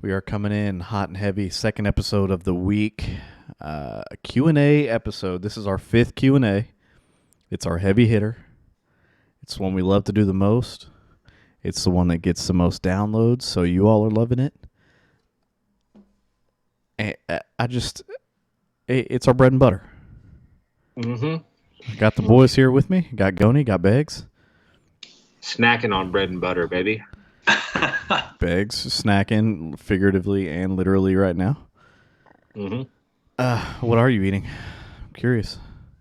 We are coming in hot and heavy. Second episode of the week. Q&A episode. This is our fifth Q&A. It's our heavy hitter. It's one we love to do the most. It's the one that gets the most downloads, so you all are loving it. And it's our bread and butter. Mm-hmm. Got the boys here with me. Got Goni, got Beggs. Snacking on bread and butter, baby. Beggs snacking figuratively and literally right now. Mm-hmm. What are you eating? I'm curious.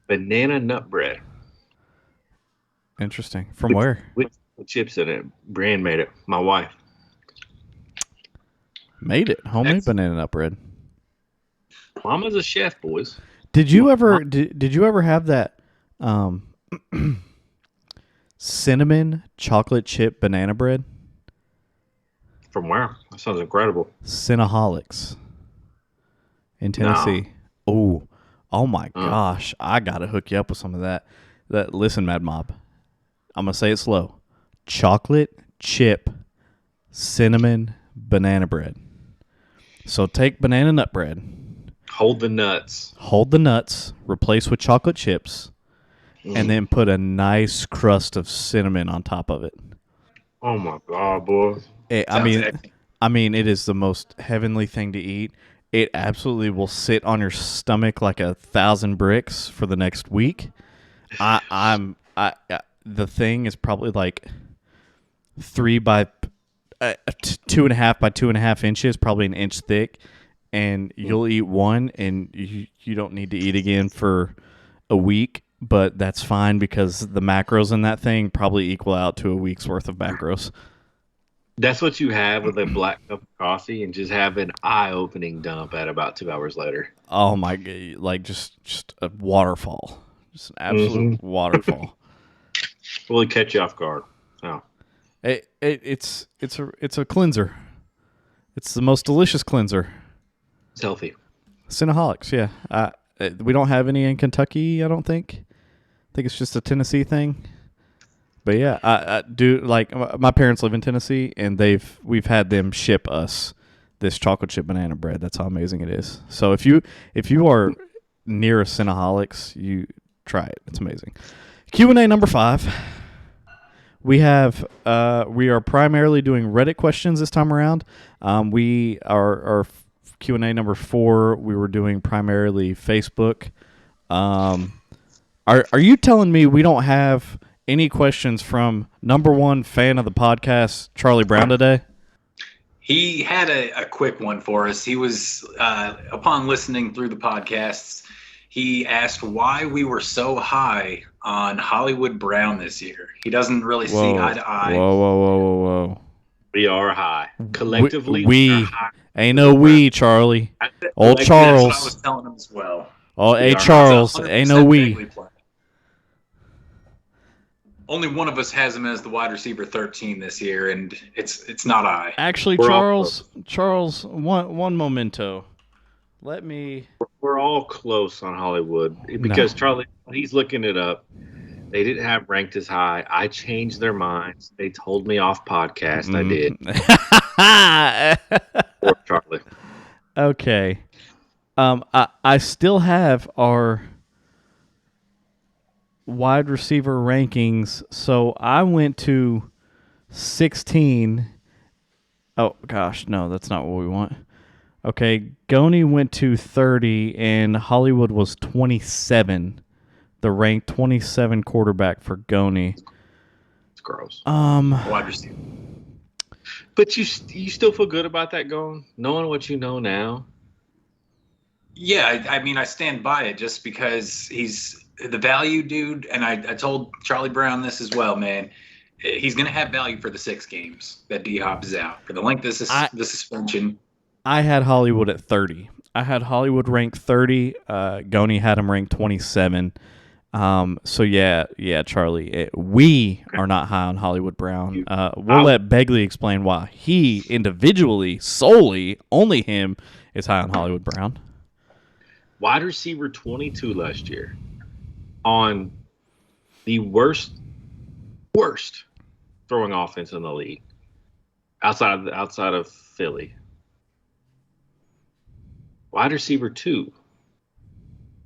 Banana nut bread. Interesting. From where? With chips in it. Brian made it. My wife. Made it. Homemade banana nut bread. Mama's a chef, boys. Did you ever have that cinnamon chocolate chip banana bread? From where? That sounds incredible. Cinnaholics in Tennessee. No. Oh my gosh. I gotta hook you up with some of that. Listen, Mad Mob. I'm gonna say it slow. Chocolate chip cinnamon banana bread. So take banana nut bread. Hold the nuts. Replace with chocolate chips, and then put a nice crust of cinnamon on top of it. Oh my god, boy! I mean, it is the most heavenly thing to eat. It absolutely will sit on your stomach like 1,000 bricks for the next week. The thing is probably like 3 by 2.5 by 2.5 inches, probably an inch thick. And you'll eat one, and you don't need to eat again for a week, but that's fine because the macros in that thing probably equal out to a week's worth of macros. That's what you have with a black cup of coffee, and just have an eye-opening dump at about 2 hours later. Oh my god! Like just a waterfall, just an absolute waterfall. Really catch you off guard. Oh, it's a cleanser. It's the most delicious cleanser. It's healthy. Cinnaholics, yeah. We don't have any in Kentucky, I don't think. I think it's just a Tennessee thing. But yeah, I do like my parents live in Tennessee, and we've had them ship us this chocolate chip banana bread. That's how amazing it is. So if you are near a Cinnaholics, you try it. It's amazing. Q&A number 5. We are primarily doing Reddit questions this time around. We are Q&A number 4, we were doing primarily Facebook. Are you telling me we don't have any questions from number 1 fan of the podcast, Charlie Brown, today? He had a quick one for us. He was, upon listening through the podcasts, he asked why we were so high on Hollywood Brown this year. He doesn't really see eye to eye. Whoa. We are high. Collectively, we are high. Ain't no we, Charlie. Old Charles. That's what I was telling him as well. Oh, hey, Charles. Ain't no we. Only one of us has him as the wide receiver 13 this year, and it's not I. Actually, Charles, one momento. We're all close on Hollywood because Charlie, he's looking it up. They didn't have ranked as high. I changed their minds. They told me off podcast. I did. Poor Charlie. Okay. I still have our wide receiver rankings. So I went to 16. Oh, gosh. No, that's not what we want. Okay. Goni went to 30, and Hollywood was 27. The ranked 27 quarterback for Goni. It's gross. Wide receiver. But you still feel good about that going, knowing what you know now? Yeah, I mean, I stand by it just because he's the value dude, and I told Charlie Brown this as well, man. He's going to have value for the 6 games that D-Hop is out. For the length of the suspension. I had Hollywood at 30. I had Hollywood ranked 30. Goni had him ranked 27. So yeah, Charlie, we are not high on Hollywood Brown. We'll let Begley explain why he individually, solely, only him is high on Hollywood Brown. Wide receiver 22 last year on the worst throwing offense in the league outside of Philly. wide receiver 2.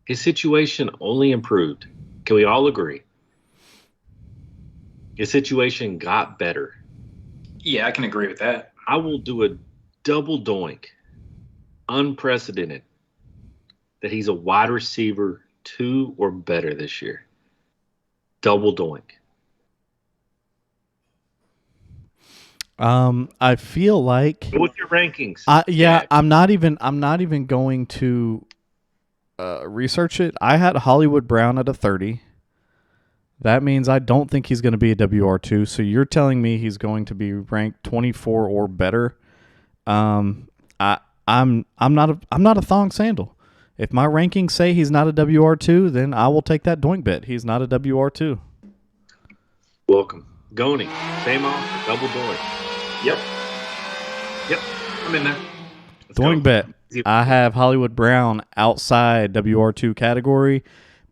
His situation only improved. Can we all agree? His situation got better. Yeah, I can agree with that. I will do a double doink, unprecedented, that he's a wide receiver 2 or better this year. Double doink. I feel like What's your rankings? I'm not even going to research it. I had Hollywood Brown at a 30. That means I don't think he's going to be a WR2. So you're telling me he's going to be ranked 24 or better. I'm not a thong sandal. If my rankings say he's not a WR2, then I will take that doink bet. He's not a WR2. Welcome. Goni, same offer, double doink. Yep, I'm in there. Doink bet. I have Hollywood Brown outside WR2 category.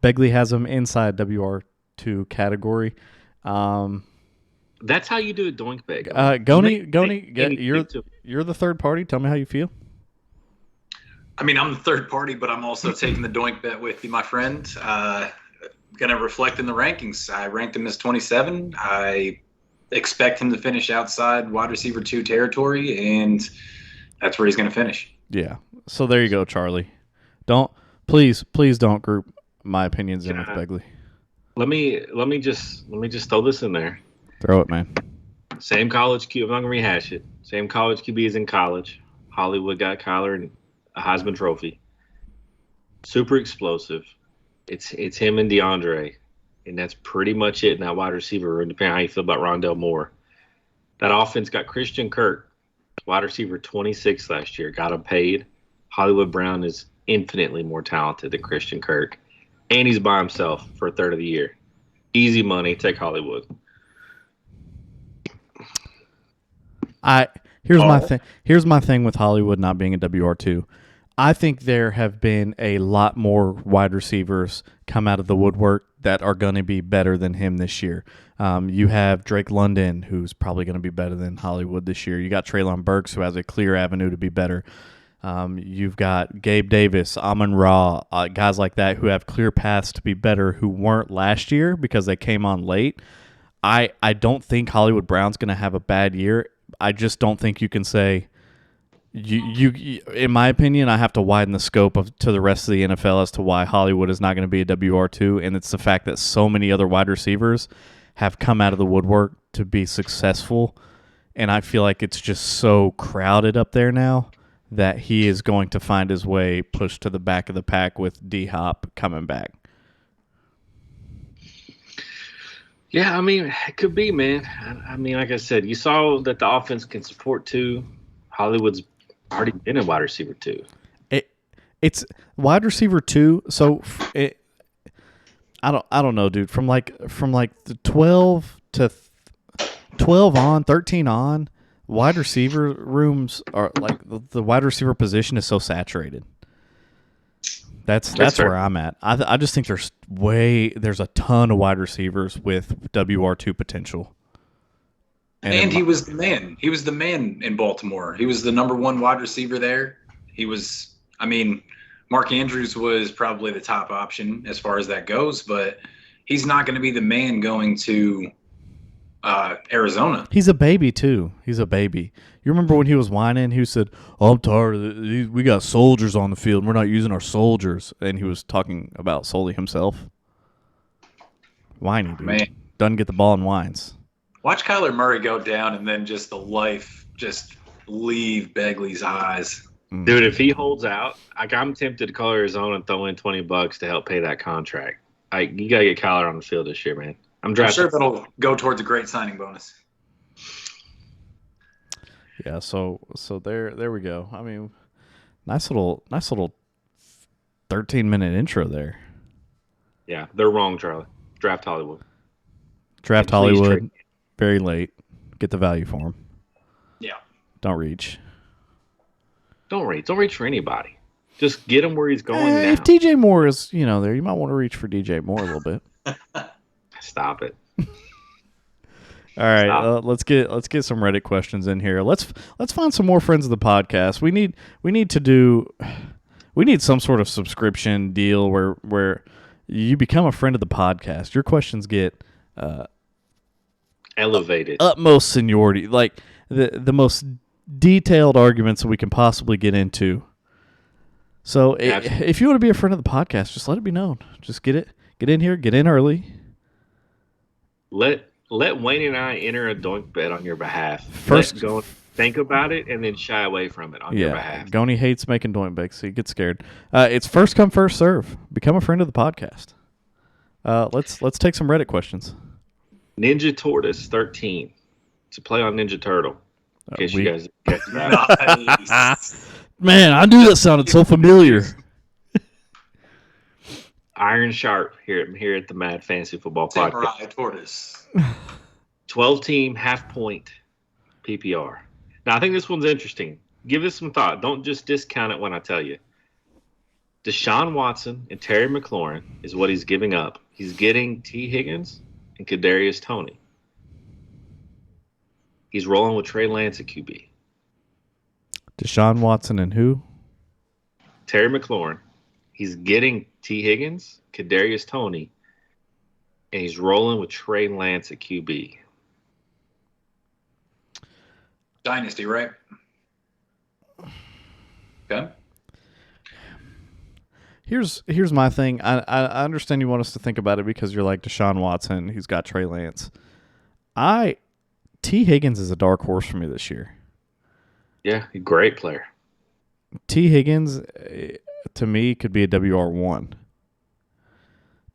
Begley has him inside WR2 category. That's how you do a doink bet. Goni, you're the third party. Tell me how you feel. I mean, I'm the third party, but I'm also taking the doink bet with you, my friend. Going to reflect in the rankings. I ranked him as 27. I expect him to finish outside wide receiver 2 territory, and that's where he's going to finish. Yeah. So there you go, Charlie. Please don't group my opinions in with Begley. Let me just throw this in there. Throw it, man. Same college QB. I'm not gonna rehash it. Same college QB as in college. Hollywood got Kyler and a Heisman Trophy. Super explosive. It's him and DeAndre, and that's pretty much it in that wide receiver room. Depending on how you feel about Rondell Moore, that offense got Christian Kirk, wide receiver 26 last year, got him paid. Hollywood Brown is infinitely more talented than Christian Kirk, and he's by himself for a third of the year. Easy money. Take Hollywood. Here's my thing with Hollywood not being a WR2. I think there have been a lot more wide receivers come out of the woodwork that are going to be better than him this year. You have Drake London, who's probably going to be better than Hollywood this year. You got Treylon Burks, who has a clear avenue to be better. You've got Gabe Davis, Amon-Ra, guys like that who have clear paths to be better who weren't last year because they came on late. I don't think Hollywood Brown's going to have a bad year. I just don't think you can say you in my opinion, I have to widen the scope to the rest of the NFL as to why Hollywood is not going to be a WR2, and it's the fact that so many other wide receivers have come out of the woodwork to be successful, and I feel like it's just so crowded up there now that he is going to find his way pushed to the back of the pack with D-Hop coming back. Yeah, I mean, it could be, man. I mean, like I said, you saw that the offense can support 2. Hollywood's already been in wide receiver 2. It's wide receiver 2. So I don't know, dude. From like the 12 to 12 on, 13 on, wide receiver rooms are like the wide receiver position is so saturated. That's where I'm at. I just think there's a ton of wide receivers with WR2 potential. And he was the man. He was the man in Baltimore. He was the number 1 wide receiver there. Mark Andrews was probably the top option as far as that goes, but he's not going to be the man going to Arizona. He's a baby, too. He's a baby. You remember when he was whining? He said, "Oh, I'm tired of it. We got soldiers on the field, and we're not using our soldiers." And he was talking about solely himself. Whiny, dude. Man. Doesn't get the ball and whines. Watch Kyler Murray go down and then just the life just leave Begley's eyes. Dude, if he holds out, I'm tempted to call Arizona and throw in $20 to help pay that contract. You got to get Kyler on the field this year, man. I'm sure that'll go towards a great signing bonus. Yeah, so there we go. I mean, nice little 13-minute intro there. Yeah, they're wrong, Charlie. Draft Hollywood. Draft Hollywood very late. Get the value for him. Yeah. Don't reach. Don't reach for anybody. Just get him where he's going now. If DJ Moore is, there, you might want to reach for DJ Moore a little bit. Stop it. All right, let's get some Reddit questions in here. Let's find some more friends of the podcast. We need We need some sort of subscription deal where you become a friend of the podcast. Your questions get Elevated. utmost seniority, like the most detailed arguments that we can possibly get into. So if you want to be a friend of the podcast, just let it be known. Just get in here, get in early. Let Wayne and I enter a doink bet on your behalf. First, go think about it and then shy away from it on your behalf. Goni hates making doink bets, so he gets scared. It's first come, first serve. Become a friend of the podcast. Let's take some Reddit questions. Ninja Tortoise 13 to play on Ninja Turtle. In case you guys catch that. Nice. Man, I knew that sounded so familiar. Iron Sharp here at the Mad Fantasy Football Samurai Podcast. Tortoise. 12-team half-point PPR. Now, I think this one's interesting. Give this some thought. Don't just discount it when I tell you. Deshaun Watson and Terry McLaurin is what he's giving up. He's getting T. Higgins and Kadarius Toney. He's rolling with Trey Lance at QB. Deshaun Watson and who? Terry McLaurin. He's getting T. Higgins, Kadarius Toney, and he's rolling with Trey Lance at QB. Dynasty, right? Okay. Here's my thing. I understand you want us to think about it because you're like Deshaun Watson. He's got Trey Lance. T. Higgins is a dark horse for me this year. Yeah, great player. T. Higgins, to me, could be a WR1.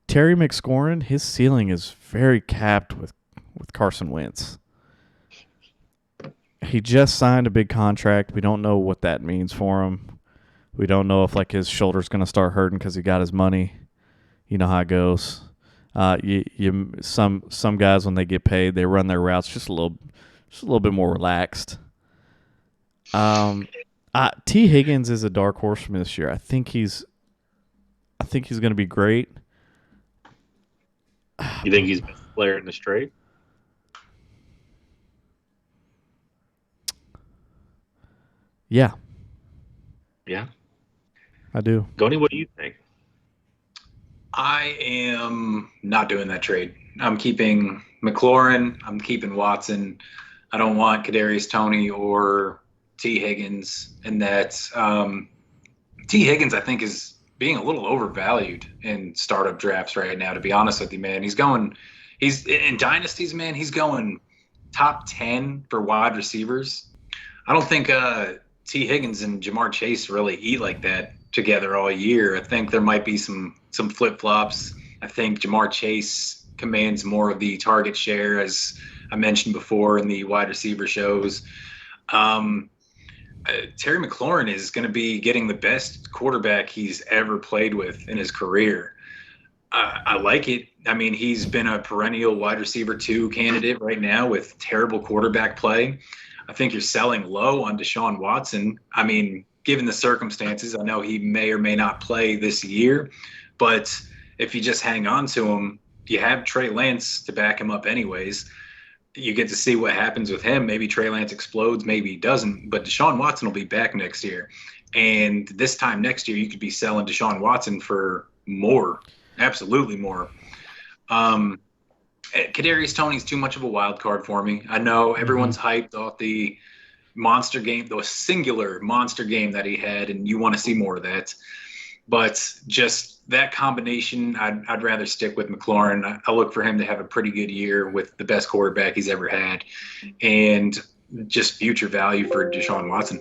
Terry McScorin, his ceiling is very capped with Carson Wentz. He just signed a big contract. We don't know what that means for him. We don't know if his shoulder's going to start hurting because he got his money. You know how it goes. Some guys when they get paid, they run their routes just a little bit more relaxed. T. Higgins is a dark horse for me this year. I think he's going to be great. You think he's best player in the straight? Yeah. Yeah. I do. Goni, what do you think? I am not doing that trade. I'm keeping McLaurin. I'm keeping Watson. I don't want Kadarius Toney or T. Higgins. And that T. Higgins, I think, is being a little overvalued in startup drafts right now, to be honest with you, man. He's in dynasties, man, he's going top 10 for wide receivers. I don't think T. Higgins and Jamar Chase really eat like that together all year. I think there might be some flip-flops. I think Jamar Chase commands more of the target share, as I mentioned before in the wide receiver shows. Terry McLaurin is going to be getting the best quarterback he's ever played with in his career. I like it. I mean, he's been a perennial wide receiver 2 candidate right now with terrible quarterback play. I think you're selling low on Deshaun Watson. I mean, given the circumstances, I know he may or may not play this year, but if you just hang on to him, you have Trey Lance to back him up anyways. You get to see what happens with him. Maybe Trey Lance explodes, maybe he doesn't, but Deshaun Watson will be back next year. And this time next year, you could be selling Deshaun Watson for more, absolutely more. Kadarius Toney's too much of a wild card for me. I know everyone's hyped off the monster game, the singular monster game that he had, and you want to see more of that. But just that combination, I'd rather stick with McLaurin. I look for him to have a pretty good year with the best quarterback he's ever had, and just future value for Deshaun Watson.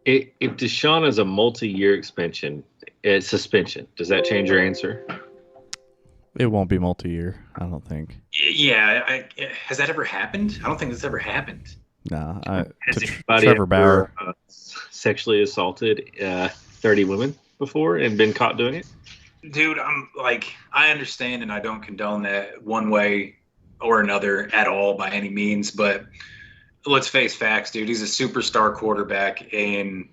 If Deshaun is a multi-year suspension, does that change your answer? It won't be multi-year, I don't think. Yeah, has that ever happened? I don't think that's ever happened. No. Has anybody Trevor Bauer sexually assaulted 30 women before and been caught doing it? Dude, I understand and I don't condone that one way or another at all by any means, but let's face facts, dude. He's a superstar quarterback in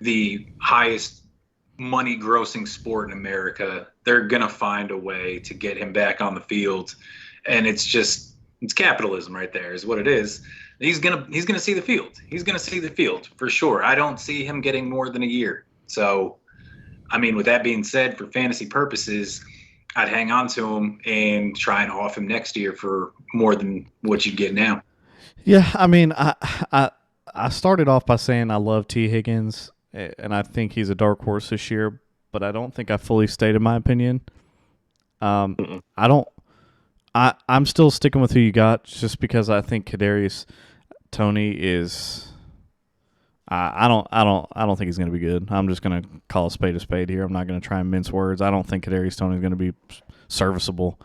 the highest money grossing sport in America. They're going to find a way to get him back on the field. And it's capitalism right there is what it is. He's going to see the field. He's going to see the field for sure. I don't see him getting more than a year. So I mean, with that being said, for fantasy purposes, I'd hang on to him and try and off him next year for more than what you get now. Yeah, I mean, I started off by saying I love T. Higgins, and I think he's a dark horse this year, but I don't think I fully stated my opinion. I don't. I'm still sticking with who you got, just because I think Kadarius Toney is. I don't think he's going to be good. I'm just going to call a spade here. I'm not going to try and mince words. I don't think Kadarius Toney is going to be serviceable.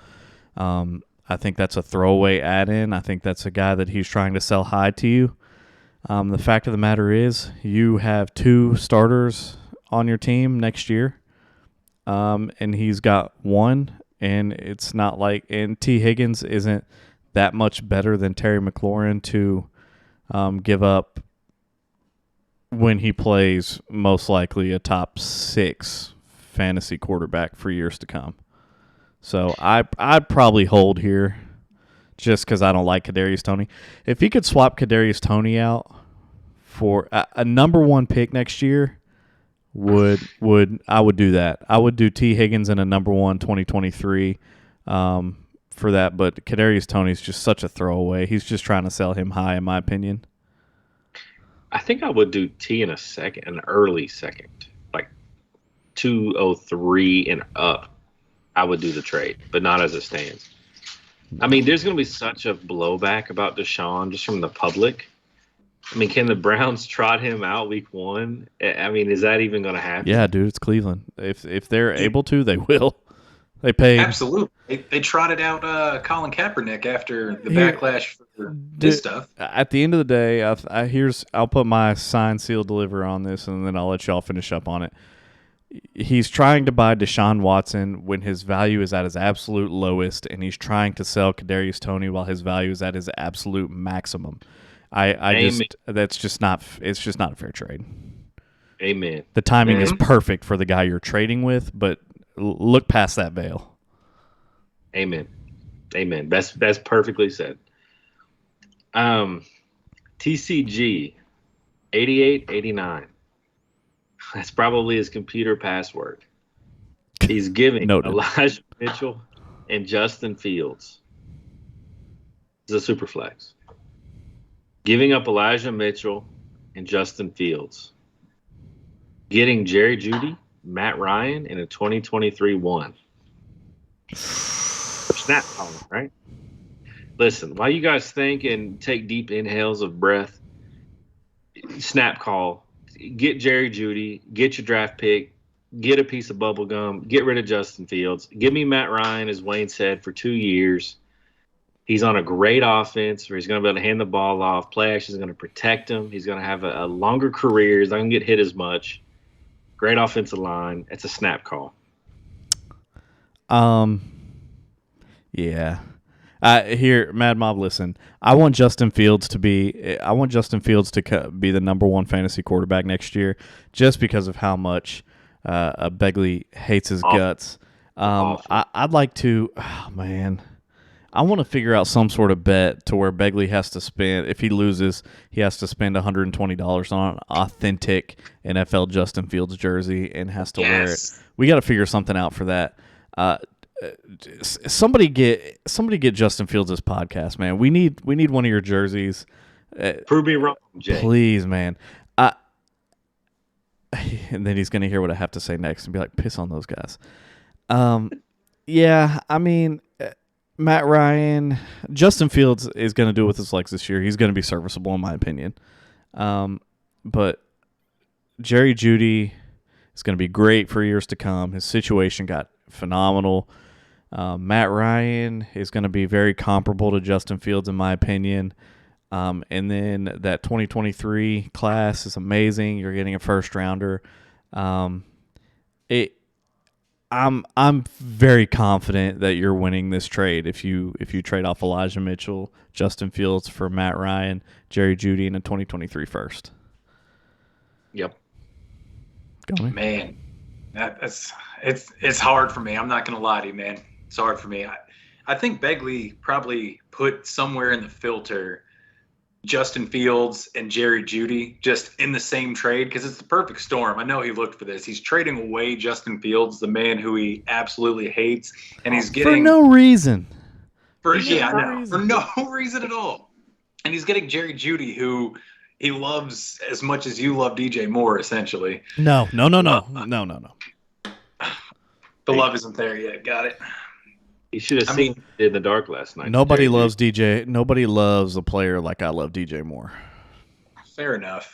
I think that's a throwaway add-in. I think that's a guy that he's trying to sell high to you. The fact of the matter is, you have 2 starters on your team next year, and he's got 1, and it's not like – and T. Higgins isn't that much better than Terry McLaurin to give up when he plays most likely a top 6 fantasy quarterback for years to come. So I'd probably hold here just because I don't like Kadarius Toney. If he could swap Kadarius Toney out for a number 1 pick next year, I would do that. I would do T. Higgins in a number 1 2023 for that. But Kadarius Toney is just such a throwaway. He's just trying to sell him high, in my opinion. I think I would do T in an early second, like 203 and up. I would do the trade, but not as it stands. I mean, there's going to be such a blowback about Deshaun just from the public. I mean, can the Browns trot him out week 1? I mean, is that even going to happen? Yeah, dude, it's Cleveland. If they're able to, they will. They pay. Absolutely. They trotted out Colin Kaepernick after the backlash for this stuff. At the end of the day, I'll put my sign, seal, deliver on this, and then I'll let y'all finish up on it. He's trying to buy Deshaun Watson when his value is at his absolute lowest, and he's trying to sell Kadarius Toney while his value is at his absolute maximum. It's just not a fair trade. Amen. The timing is perfect for the guy you're trading with, but look past that veil. Amen. That's perfectly said. TCG 8889. That's probably his computer password. He's giving Elijah Mitchell and Justin Fields. This is a super flex. Giving up Elijah Mitchell and Justin Fields. Getting Jerry Jeudy, Matt Ryan, in a 2023 1. Snap calling, right? Listen, while you guys think and take deep inhales of breath, snap call. Get Jerry Jeudy, get your draft pick, get a piece of bubble gum, get rid of Justin Fields. Give me Matt Ryan, as Wayne said, for 2 years. He's on a great offense where he's going to be able to hand the ball off. Play action is going to protect him. He's going to have a longer career. He's not going to get hit as much. Great offensive line. It's a snap call. Yeah. Here, Mad Mob, listen. I want Justin Fields to be the number 1 fantasy quarterback next year, just because of how much Begley hates his guts. I'd like to. Oh, man, I want to figure out some sort of bet to where Begley has to spend. If he loses, he has to spend $120 on an authentic NFL Justin Fields jersey and has to wear it. We got to figure something out for that. Somebody get Justin Fields' podcast, man. We need one of your jerseys. Prove me wrong, Jay. Please, man. And then he's gonna hear what I have to say next and be like, piss on those guys. Yeah, I mean, Matt Ryan, Justin Fields is gonna do it with his legs this year. He's gonna be serviceable in my opinion. But Jerry Jeudy is gonna be great for years to come. His situation got phenomenal. Matt Ryan is going to be very comparable to Justin Fields in my opinion. And then that 2023 class is amazing. You're getting a first rounder. I'm very confident that you're winning this trade if you trade off Elijah Mitchell, Justin Fields for Matt Ryan, Jerry Jeudy, and a 2023 first. Yep. Man, it's hard for me. I'm not gonna lie to you, man. It's hard for me. I think Begley probably put somewhere in the filter Justin Fields and Jerry Jeudy just in the same trade because it's the perfect storm. I know he looked for this. He's trading away Justin Fields, the man who he absolutely hates, and he's getting for no reason. I know, for no reason at all. And he's getting Jerry Jeudy, who he loves as much as you love DJ Moore, essentially. No. The love isn't there yet. Got it. You should have seen it in the dark last night. Nobody loves DJ. Nobody loves a player like I love DJ Moore. Fair enough.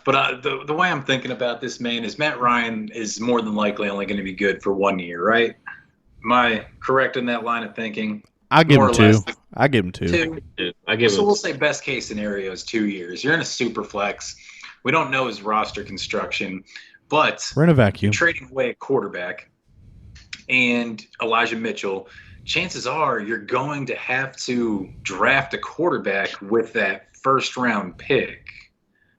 But the way I'm thinking about this, man, is Matt Ryan is more than likely only going to be good for 1 year, right? Am I correct in that line of thinking? I give him 2. I give him 2. So we'll say best case scenario is 2 years. You're in a super flex. We don't know his roster construction, but we're in a vacuum. You're trading away a quarterback and Elijah Mitchell. Chances are you're going to have to draft a quarterback with that first round pick,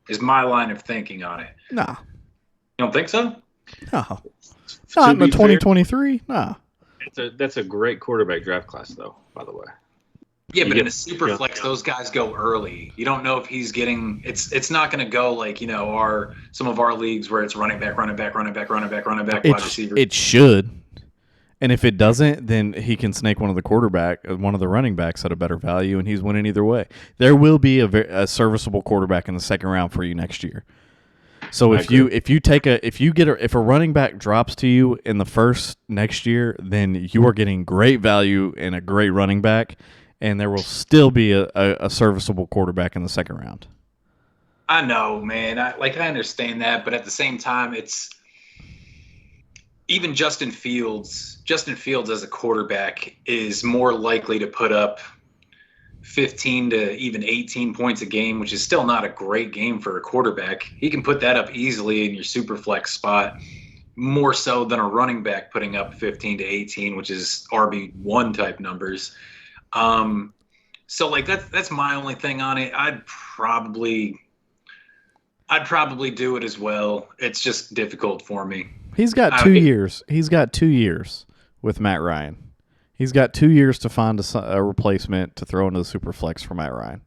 is my line of thinking on it. No. You don't think so? No. Not in the 2023. No. That's a great quarterback draft class, though, by the way. Yeah, but in a super flex, those guys go early. You don't know if he's getting. It's not going to go like some of our leagues where it's running back, wide receiver. It should, and if it doesn't, then he can snake one of the running backs at a better value, and he's winning either way. There will be a serviceable quarterback in the second round for you next year. So if a running back drops to you in the first next year, then you are getting great value in a great running back, and there will still be a serviceable quarterback in the second round. I know, man. I understand that, but at the same time, it's even Justin Fields. Justin Fields as a quarterback is more likely to put up 15 to even 18 points a game, which is still not a great game for a quarterback. He can put that up easily in your super flex spot, more so than a running back putting up 15 to 18, which is RB1 type numbers. So that's my only thing on it. I'd probably do it as well. It's just difficult for me. He's got 2 years. He's got 2 years with Matt Ryan. He's got 2 years to find a replacement to throw into the super flex for Matt Ryan.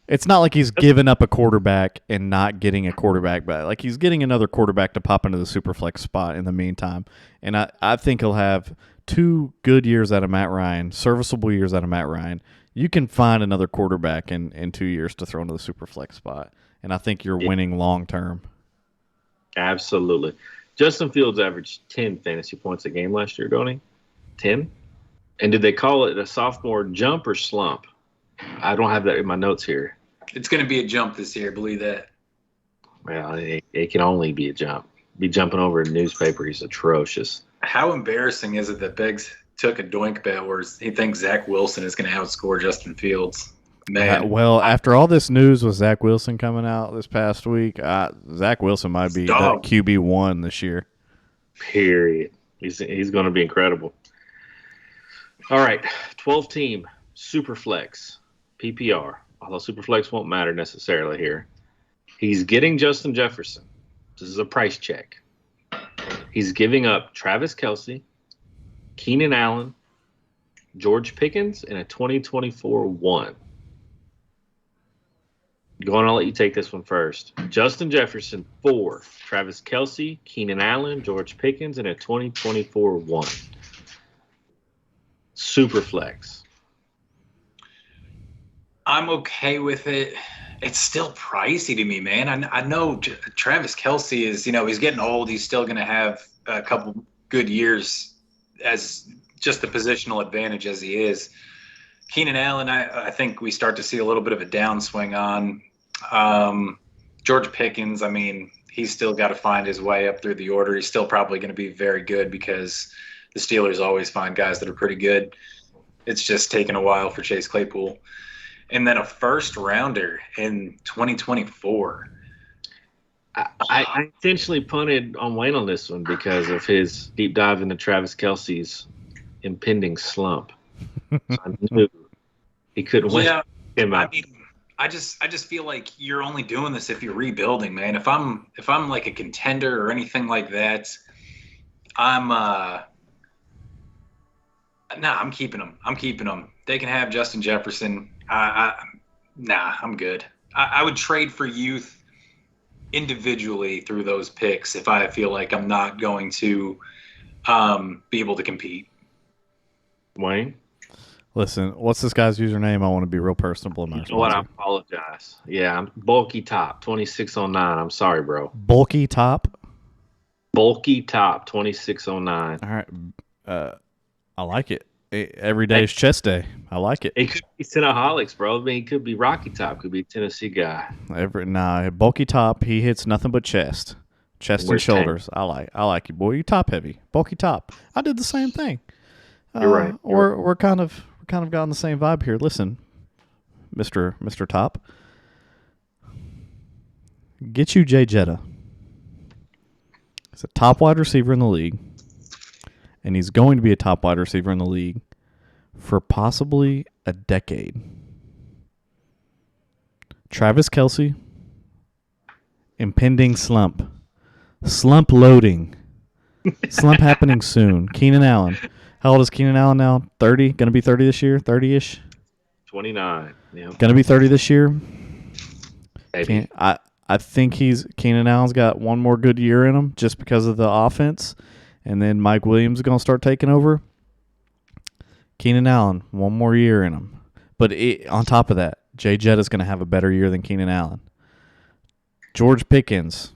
It's not like he's given up a quarterback and not getting a quarterback back. Like he's getting another quarterback to pop into the super flex spot in the meantime. And I think he'll have 2 good years out of Matt Ryan, serviceable years out of Matt Ryan. You can find another quarterback in 2 years to throw into the super flex spot. And I think you're winning long term. Absolutely. Justin Fields averaged 10 fantasy points a game last year, Goni. 10? And did they call it a sophomore jump or slump? I don't have that in my notes here. It's going to be a jump this year, believe that. Well, it can only be a jump. Be jumping over a newspaper, he's atrocious. How embarrassing is it that Beggs took a doink bet where he thinks Zach Wilson is going to outscore Justin Fields? Man. Well, after all this news with Zach Wilson coming out this past week, Zach Wilson might be the QB1 this year. Period. He's going to be incredible. All right, 12-team Superflex PPR. Although Superflex won't matter necessarily here. He's getting Justin Jefferson. This is a price check. He's giving up Travis Kelce, Keenan Allen, George Pickens, and a 2024 1. Going, I'll let you take this one first. Justin Jefferson for Travis Kelce, Keenan Allen, George Pickens, and a 2024 1. Superflex. I'm okay with it. It's still pricey to me, man. I know Travis Kelce is, he's getting old. He's still going to have a couple good years as just the positional advantage as he is. Keenan Allen, I think we start to see a little bit of a downswing on. George Pickens, he's still got to find his way up through the order. He's still probably going to be very good because the Steelers always find guys that are pretty good. It's just taken a while for Chase Claypool. And then a first rounder in 2024. I intentionally punted on Wayne on this one because of his deep dive into Travis Kelce's impending slump. So I knew he couldn't win him out. I just feel like you're only doing this if you're rebuilding, man. If I'm like a contender or anything like that, I'm keeping them. They can have Justin Jefferson. Nah, I'm good. I would trade for youth individually through those picks if I feel like I'm not going to be able to compete. Wayne? Listen, what's this guy's username? I want to be real personable in my You know what? I response. apologize. Yeah, I'm bulky top 2609. I'm sorry, bro. Bulky top. Bulky top 2609. All right. I like it. Every day is chest day. I like it. It could be Cinnaholics, bro. I mean, it could be Rocky Top. Could be a Tennessee guy. Bulky top. He hits nothing but chest and Where's shoulders. I like you, boy. You top heavy, bulky top. I did the same thing. You're right. We're kind of got on the same vibe here. Listen, Mister Top, get you Jay Jetta. He's a top wide receiver in the league, and he's going to be a top wide receiver in the league for possibly a decade. Travis Kelce, impending slump loading, slump happening soon. Keenan Allen. How old is Keenan Allen now? 30? Going to be 30 this year? 30-ish? 29. Yeah. Going to be 30 this year? Maybe. I think Keenan Allen's got one more good year in him just because of the offense. And then Mike Williams is going to start taking over. Keenan Allen, one more year in him. But on top of that, Jay Jett is going to have a better year than Keenan Allen. George Pickens,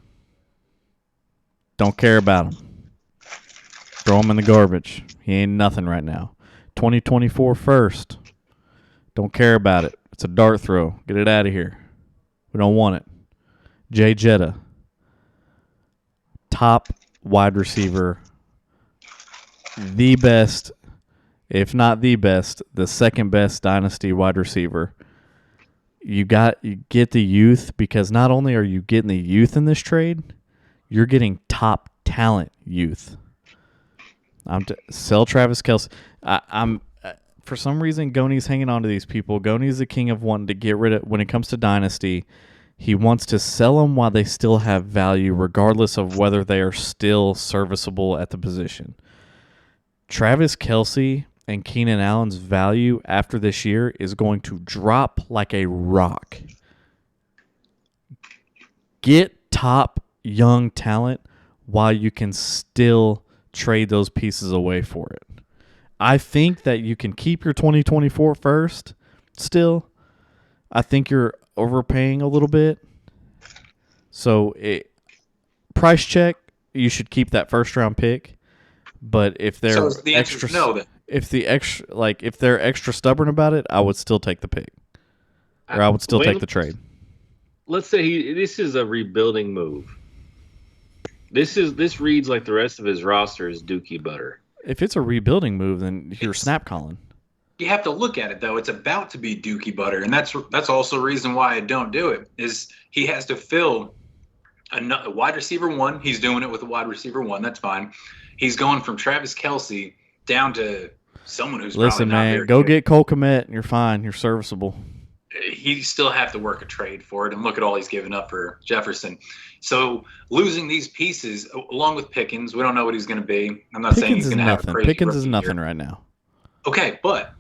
don't care about him. Throw him in the garbage. He ain't nothing right now. 2024 first. Don't care about it. It's a dart throw. Get it out of here. We don't want it. Jay Jetta, top wide receiver, the best, if not the best, the second best dynasty wide receiver. You get the youth because not only are you getting the youth in this trade, you're getting top talent youth. Sell Travis Kelce. I'm for some reason Goni's hanging on to these people. Goni's the king of wanting to get rid of when it comes to dynasty. He wants to sell them while they still have value, regardless of whether they are still serviceable at the position. Travis Kelce and Keenan Allen's value after this year is going to drop like a rock. Get top young talent while you can still trade those pieces away for it. I think that you can keep your 2024 first still. I think you're overpaying a little bit. So price check, you should keep that first round pick. But if they're extra if they're extra stubborn about it, I would still take the pick. Or I would still take the trade. Let's say this is a rebuilding move. This reads like the rest of his roster is Dookie butter. If it's a rebuilding move, then you're snap calling. You have to look at it though. It's about to be Dookie butter, and that's also the reason why I don't do it. Is he has to fill a wide receiver one? He's doing it with a wide receiver one. That's fine. He's going from Travis Kelce down to someone who's listen, probably not man. very Go good. get Cole Kmet, and you're fine. You're serviceable. He still have to work a trade for it, and look at all he's given up for Jefferson. So losing these pieces, along with Pickens, we don't know what he's going to be. I'm not saying he's going to have a crazy Pickens is rookie nothing year. right now. Okay, but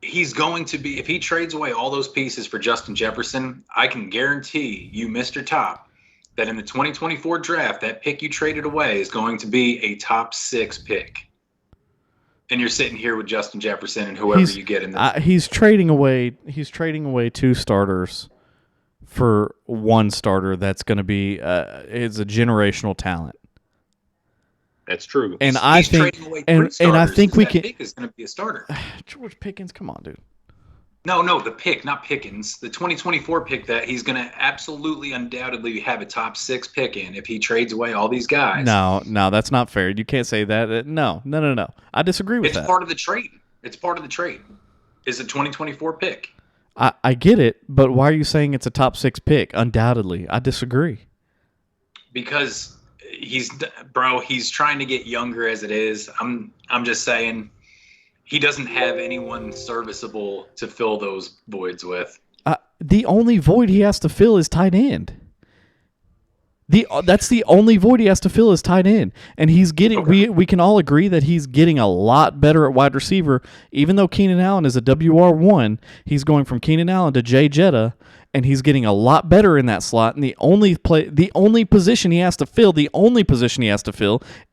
he's going to be, if he trades away all those pieces for Justin Jefferson, I can guarantee you, Mr. Top, that in the 2024 draft, that pick you traded away is going to be a top 6 pick. And you're sitting here with Justin Jefferson and whoever you get in the he's trading away 2 starters for 1 starter that's going to be is a generational talent. That's true. And he's trading away 3 starters, and I think we can. Pick is going to be a starter. George Pickens, come on, dude. No, the pick, not Pickens. The 2024 pick that he's going to absolutely, undoubtedly have a top 6 pick in if he trades away all these guys. No, that's not fair. You can't say that. No. I disagree with that. It's part of the trade. It's part of the trade. Is a 2024 pick. I get it, but why are you saying it's a top 6 pick? Undoubtedly, I disagree. Because he's trying to get younger as it is. I'm just saying. He doesn't have anyone serviceable to fill those voids with. The only void he has to fill is tight end. That's the only void he has to fill is tight end, and he's getting. Okay. We can all agree that he's getting a lot better at wide receiver. Even though Keenan Allen is a WR1, he's going from Keenan Allen to Jay Jetta, and he's getting a lot better in that slot. And the only position he has to fill,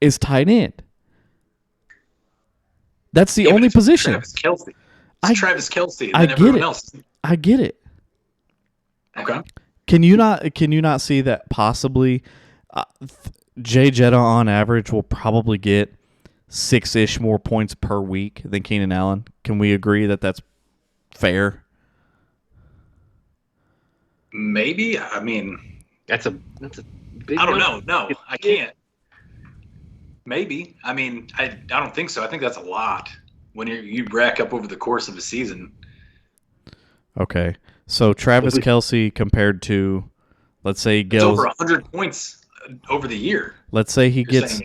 is tight end. That's the only position. Travis Kelce. Travis Kelce. And then I get everyone it. else. I get it. Okay. Can you not see that possibly Jay Jetta on average will probably get 6-ish more points per week than Keenan Allen? Can we agree that that's fair? Maybe. I mean, that's a big I don't number. know. No, I can't. Maybe. I mean, I don't think so. I think that's a lot when you rack up over the course of a season. Okay. So Travis Kelce compared to, let's say he goes over 100 points over the year. Let's say he gets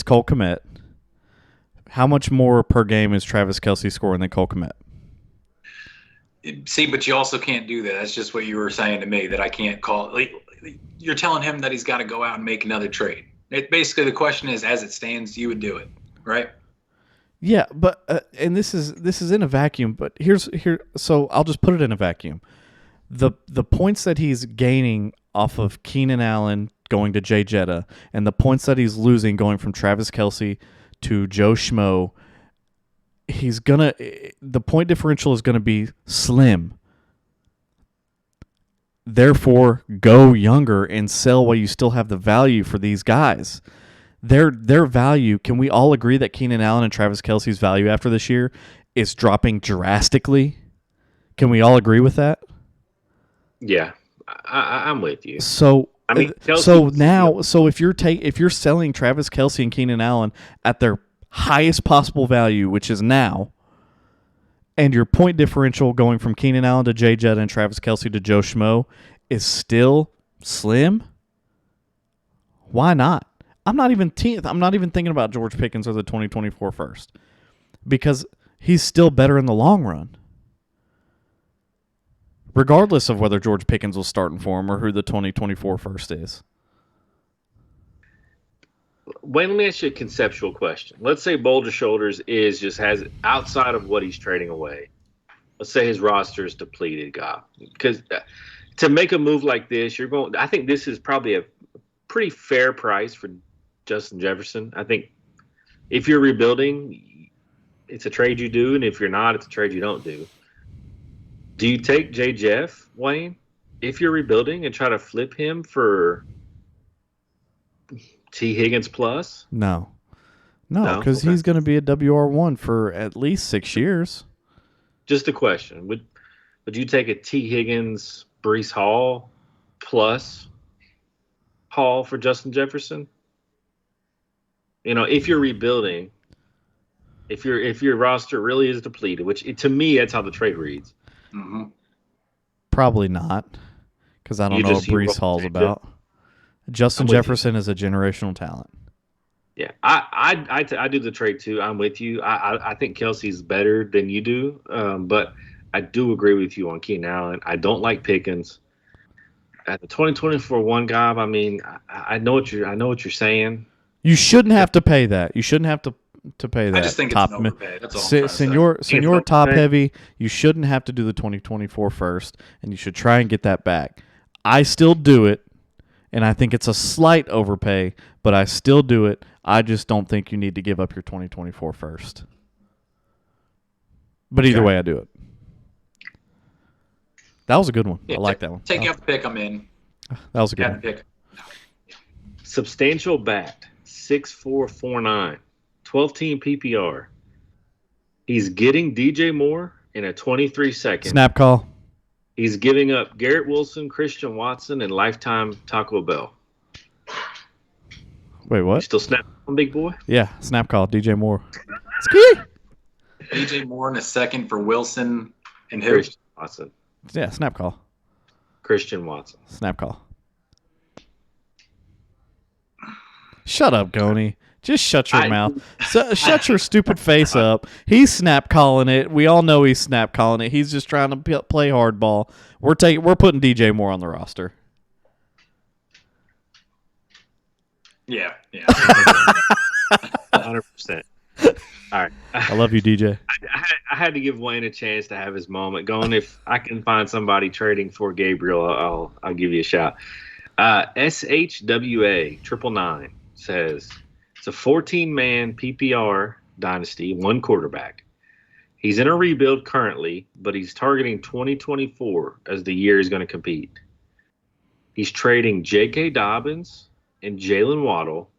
Cole Kmet. How much more per game is Travis Kelce scoring than Cole Kmet? See, but you also can't do that. That's just what you were saying to me, that I can't call. Like, you're telling him that he's got to go out and make another trade. Basically, the question is, as it stands, you would do it, right? Yeah, but and this is in a vacuum. But so I'll just put it in a vacuum. The points that he's gaining off of Keenan Allen going to Jay Jetta, and the points that he's losing going from Travis Kelce to Joe Schmo, the point differential is gonna be slim. Therefore, go younger and sell while you still have the value for these guys. Their value, can we all agree that Keenan Allen and Travis Kelce's value after this year is dropping drastically? Can we all agree with that? Yeah, I'm with you. So I mean, so if you're selling Travis Kelce and Keenan Allen at their highest possible value, which is now, and your point differential going from Keenan Allen to Jay Jetta and Travis Kelce to Joe Schmo is still slim, why not? I'm not even thinking about George Pickens or the 2024 first, because he's still better in the long run, regardless of whether George Pickens was starting for him or who the 2024 first is. Wayne, let me ask you a conceptual question. Let's say Boulder Shoulders has outside of what he's trading away. Let's say his roster is depleted, God. Because to make a move like this, I think this is probably a pretty fair price for Justin Jefferson. I think if you're rebuilding, it's a trade you do, and if you're not, it's a trade you don't do. Do you take J. Jeff, Wayne, if you're rebuilding, and try to flip him for T. Higgins plus? No, because he's going to be a WR1 for at least 6 years. Just a question: Would you take a T. Higgins, Breece Hall plus Hall for Justin Jefferson? You know, if you're rebuilding, if your roster really is depleted, which to me that's how the trade reads. Mm-hmm. Probably not, because I don't know what Breece Hall's about. Justin Jefferson is a generational talent. Yeah, I do the trade too. I'm with you. I think Kelsey's better than you do, but I do agree with you on Keenan Allen. I don't like Pickens. At the 2024 one guy, I mean, I know what you're saying. You shouldn't have to pay that. You shouldn't have to pay that. I just think it's an overpay. That's all. Senor top heavy. You shouldn't have to do the 2024 first, and you should try and get that back. I still do it, and I think it's a slight overpay, but I still do it. I just don't think you need to give up your 2024 first. But either way, I do it. That was a good one. Yeah, I like that one. Take out the pick. I'm in. That was a good one. Pick. Substantial bat, 6'4", 12-team PPR. He's getting DJ Moore in a 23-second. Snap call. He's giving up Garrett Wilson, Christian Watson, and lifetime Taco Bell. Wait, what? You still snap on big boy? Yeah, snap call. DJ Moore. Ski. DJ Moore in a second for Wilson and who? Christian Watson. Yeah, snap call. Christian Watson. Snap call. Shut up, Goni. Just shut your mouth. Shut your stupid face up. He's snap calling it. We all know he's snap calling it. He's just trying to play hardball. We're putting DJ Moore on the roster. Yeah. 100%. All right. I love you, DJ. I had to give Wayne a chance to have his moment. Going, if I can find somebody trading for Gabriel, I'll give you a shout. SHWA 999 says it's a 14-man PPR dynasty, one quarterback. He's in a rebuild currently, but he's targeting 2024 as the year he's going to compete. He's trading J.K. Dobbins and Jalen Waddle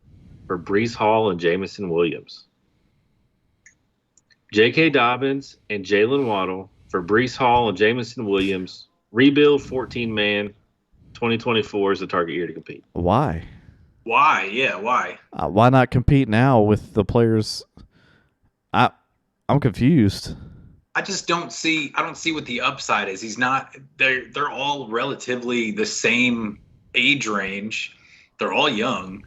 for Brees Hall and Jamison Williams. J.K. Dobbins and Jalen Waddle for Brees Hall and Jamison Williams. Rebuild 14-man. 2024 is the target year to compete. Why? Why? Yeah, why? Why not compete now with the players? I'm confused. I just don't see what the upside is. He's not they're all relatively the same age range. They're all young.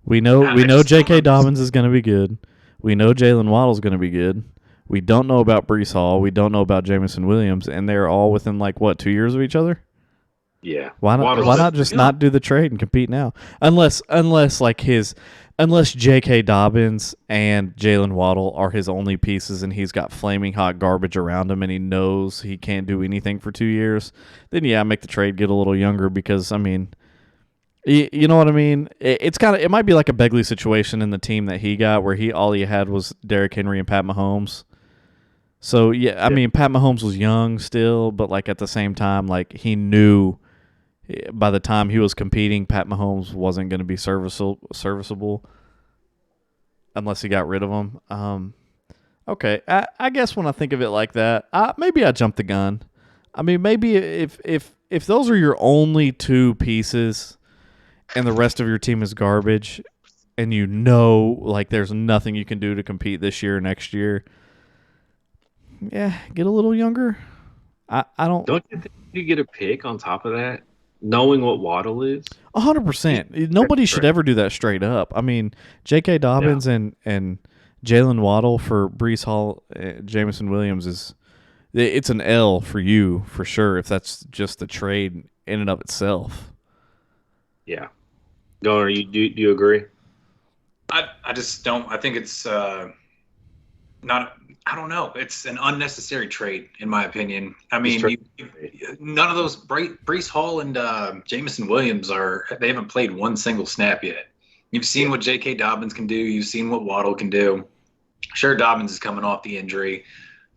We know J.K. Dobbins is going to be good. We know Jalen Waddle is going to be good. We don't know about Brees Hall. We don't know about Jamison Williams, and they're all within 2 years of each other. Yeah. Why not just not do the trade and compete now? Unless J.K. Dobbins and Jalen Waddle are his only pieces and he's got flaming hot garbage around him and he knows he can't do anything for 2 years, then yeah, make the trade get a little younger because, I mean, you know what I mean? It might be like a Begley situation in the team that he got where all he had was Derrick Henry and Pat Mahomes. So, yeah, I mean, Pat Mahomes was young still, but at the same time, he knew by the time he was competing, Pat Mahomes wasn't going to be serviceable unless he got rid of him. Okay, I guess when I think of it like that, maybe I jumped the gun. I mean, maybe if those are your only two pieces and the rest of your team is garbage and there's nothing you can do to compete this year or next year, yeah, get a little younger. I don't you think you get a pick on top of that? Knowing what Waddle is? 100%. Nobody should ever do that straight up. I mean, J.K. Dobbins and Jalen Waddle for Brees Hall, Jamison Williams it's an L for you for sure if that's just the trade in and of itself. Yeah. Goner, do you agree? I just don't. I think it's not. I don't know. It's an unnecessary trade, in my opinion. I mean, none of those Brees Hall and Jamison Williams they haven't played one single snap yet. You've seen what J.K. Dobbins can do. You've seen what Waddle can do. Sure, Dobbins is coming off the injury.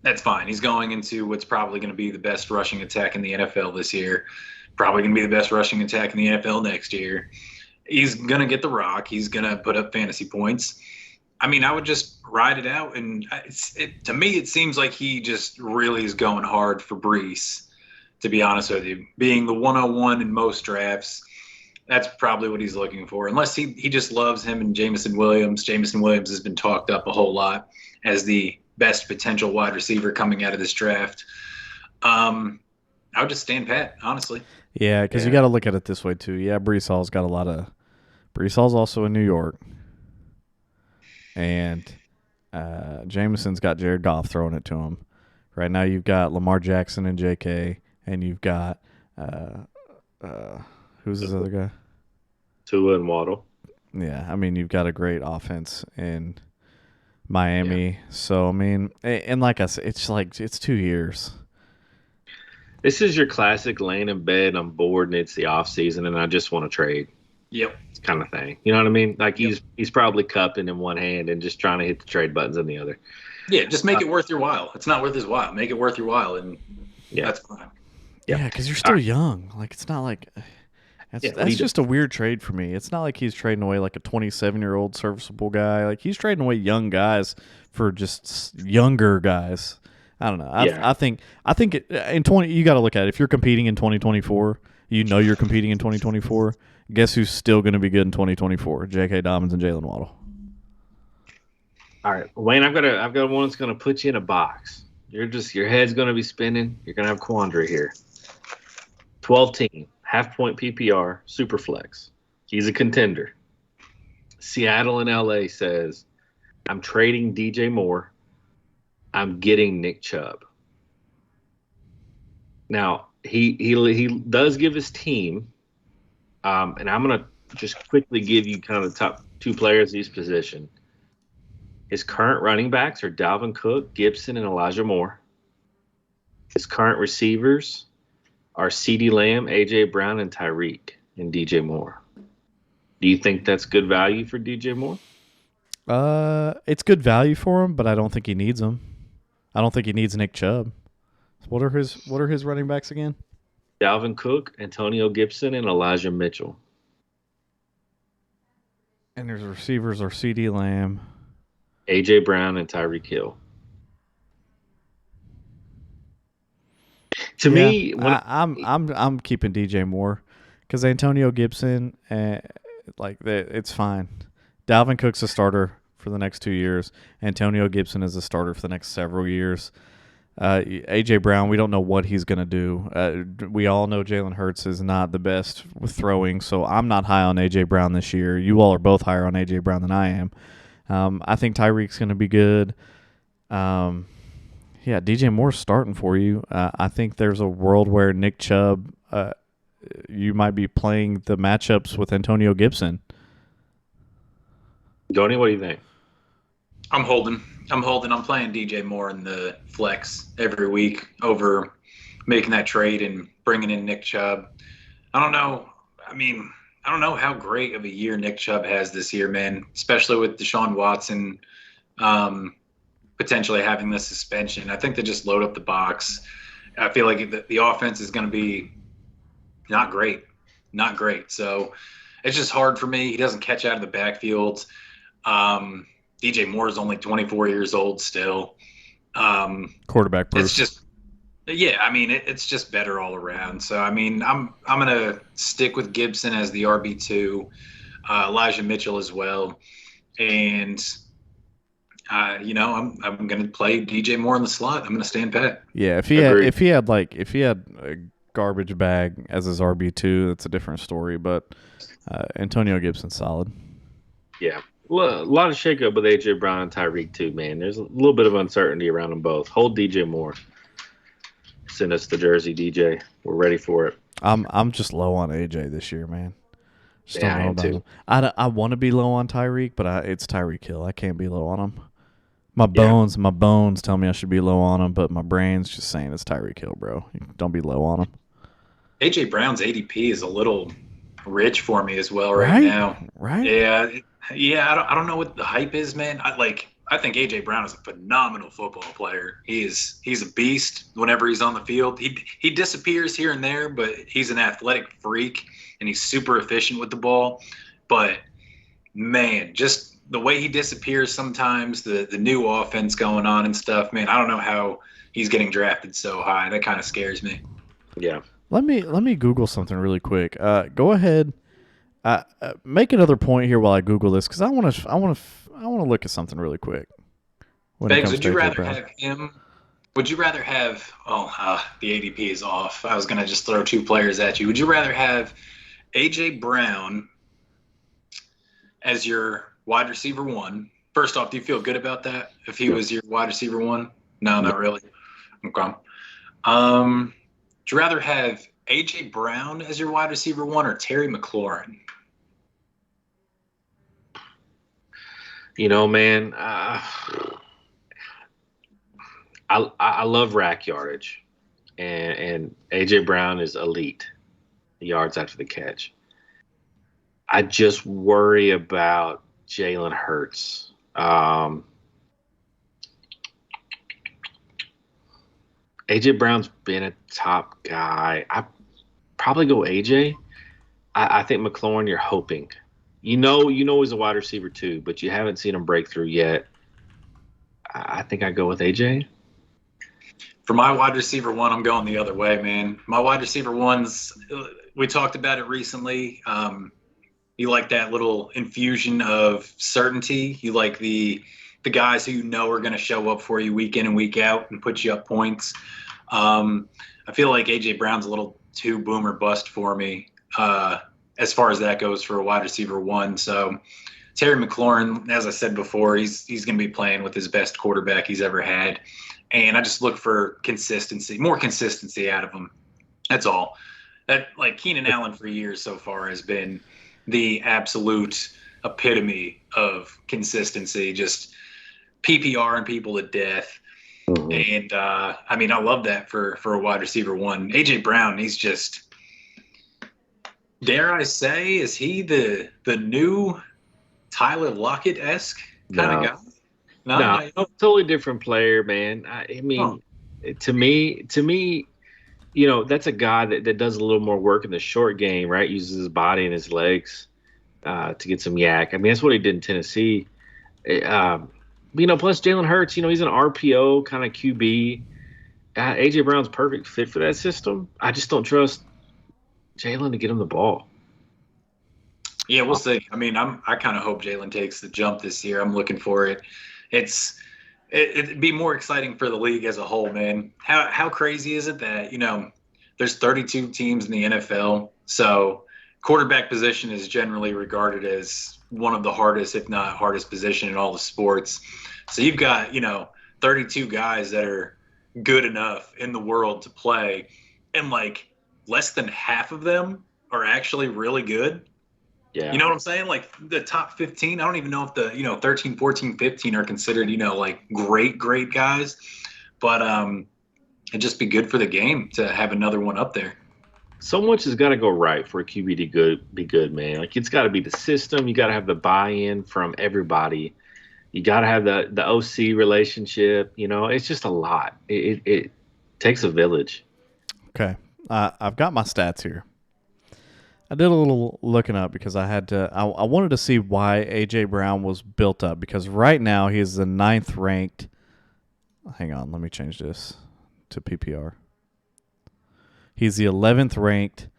That's fine. He's going into what's probably going to be the best rushing attack in the NFL this year. Probably going to be the best rushing attack in the NFL next year. He's going to get the rock. He's going to put up fantasy points. I mean, I would just ride it out. And to me, it seems like he just really is going hard for Brees, to be honest with you. Being the 101 in most drafts, that's probably what he's looking for. Unless he just loves him and Jamison Williams. Jamison Williams has been talked up a whole lot as the best potential wide receiver coming out of this draft. I would just stand pat, honestly. Yeah, because you got to look at it this way, too. Yeah, Brees Hall's got a lot of – Brees Hall's also in New York. And Jameson's got Jared Goff throwing it to him. Right now you've got Lamar Jackson and J.K., and you've got who's this other guy? Tua and Waddle. Yeah, I mean, you've got a great offense in Miami. Yeah. So, I mean, and like I said, it's 2 years. This is your classic laying in bed, I'm bored, and it's the off season, and I just want to trade. Yep. Kind of thing. You know what I mean? He's probably cupping in one hand and just trying to hit the trade buttons in the other. Yeah, just make it worth your while. It's not worth his while. Make it worth your while, and that's fine. Yeah, because you're still young. It's not like that's just a weird trade for me. It's not like he's trading away like a 27-year-old serviceable guy. He's trading away young guys for just younger guys. I don't know. I think in 20 you got to look at it. If you're competing in 2024, you're competing in 2024. Guess who's still going to be good in 2024? J.K. Dobbins and Jalen Waddle. All right, Wayne, I've got one that's going to put you in a box. Your head's going to be spinning. You're going to have quandary here. 12-team, half-point PPR, super flex. He's a contender. Seattle and L.A. says, I'm trading DJ Moore. I'm getting Nick Chubb. Now, he does give his team, and I'm going to just quickly give you kind of the top two players at each position. His current running backs are Dalvin Cook, Gibson, and Elijah Moore. His current receivers are CeeDee Lamb, AJ Brown, and Tyreek, and DJ Moore. Do you think that's good value for DJ Moore? It's good value for him, but I don't think he needs him. I don't think he needs Nick Chubb. What are his running backs again? Dalvin Cook, Antonio Gibson, and Elijah Mitchell. And his receivers are CeeDee Lamb, AJ Brown, and Tyreek Hill. To me, I'm keeping DJ Moore because Antonio Gibson, it's fine. Dalvin Cook's a starter for the next 2 years. Antonio Gibson is a starter for the next several years. AJ Brown, we don't know what he's going to do. We all know Jalen Hurts is not the best with throwing, so I'm not high on AJ Brown this year. You all are both higher on AJ Brown than I am. I think Tyreek's going to be good. Yeah, DJ Moore's starting for you. I think there's a world where Nick Chubb, you might be playing the matchups with Antonio Gibson. Goni, what do you think? I'm holding. I'm playing DJ Moore in the flex every week over making that trade and bringing in Nick Chubb. I don't know. I don't know how great of a year Nick Chubb has this year, man, especially with Deshaun Watson potentially having the suspension. I think they just load up the box. I feel like the offense is going to be not great. So it's just hard for me. He doesn't catch out of the backfield. DJ Moore is only 24 years old still. Quarterback proof. It's just, it's just better all around. So, I'm going to stick with Gibson as the RB2, Elijah Mitchell as well. And, I'm going to play DJ Moore in the slot. I'm going to stand pat. Yeah. If he had a garbage bag as his RB2, that's a different story. But Antonio Gibson's solid. Yeah. Well, a lot of shakeup with AJ Brown and Tyreek too, man. There's a little bit of uncertainty around them both. Hold DJ Moore. Send us the jersey, DJ. We're ready for it. I'm just low on AJ this year, man. Just Yeah, don't know I am about too. him. I want to be low on Tyreek, but it's Tyreek Hill. I can't be low on him. My bones tell me I should be low on him, but my brain's just saying it's Tyreek Hill, bro. Don't be low on him. AJ Brown's ADP is a little rich for me as well right now. Right? Yeah. I don't know what the hype is, man. I think AJ Brown is a phenomenal football player. He's a beast whenever he's on the field. He disappears here and there, but he's an athletic freak and he's super efficient with the ball. But man, just the way he disappears sometimes, the new offense going on and stuff, man, I don't know how he's getting drafted so high. That kind of scares me. Yeah. Let me Google something really quick. Go ahead. Make another point here while I Google this because I want to look at something really quick. Beggs, would you rather have him? Would you rather have? The ADP is off. I was gonna just throw two players at you. Would you rather have AJ Brown as your wide receiver one? First off, do you feel good about that? If he was your wide receiver one? No, not really. Okay. Would you rather have AJ Brown as your wide receiver one or Terry McLaurin? Man, I love rack yardage, and AJ Brown is elite yards after the catch. I just worry about Jalen Hurts. AJ Brown's been a top guy. I probably go AJ. I think McLaurin, you're hoping. You know he's a wide receiver too, but you haven't seen him break through yet. I think I go with AJ. For my wide receiver one, I'm going the other way, man. My wide receiver ones, we talked about it recently. You like that little infusion of certainty. You like the guys who are going to show up for you week in and week out and put you up points. I feel like AJ Brown's a little too boom or bust for me as far as that goes for a wide receiver one. So Terry McLaurin, as I said before, he's going to be playing with his best quarterback he's ever had. And I just look for more consistency out of him. That's all. That, like, Keenan Allen for years so far has been the absolute epitome of consistency, just PPR and people to death. And I mean, I love that for a wide receiver one. AJ Brown, he's just, dare I say, is he the new Tyler Lockett-esque kind of guy? No, totally different player, man. I mean, to me, you know, that's a guy that does a little more work in the short game, right? Uses his body and his legs to get some yak. I mean, that's what he did in Tennessee. You know, plus Jalen Hurts, you know, he's an RPO kind of QB. AJ Brown's perfect fit for that system. I just don't trust Jalen to get him the ball. Yeah, we'll see. I mean, I kind of hope Jalen takes the jump this year. I'm looking for it. It'd be more exciting for the league as a whole, man. How crazy is it that, you know, there's 32 teams in the NFL, so quarterback position is generally regarded as one of the hardest, if not hardest position in all the sports. So you've got, you know, 32 guys that are good enough in the world to play, and like less than half of them are actually really good. Yeah. You know what I'm saying? Like the top 15, I don't even know if the, you know, 13, 14, 15 are considered, you know, like great guys. But it'd just be good for the game to have another one up there. So much has got to go right for a QB to be good, man. Like, it's got to be the system. You got to have the buy-in from everybody. You got to have the OC relationship. You know, it's just a lot. It takes a village. Okay. I've got my stats here. I did a little looking up because I had to. I wanted to see why A.J. Brown was built up, because right now he is the 9th ranked. Hang on, let me change this to PPR. He's the 11th ranked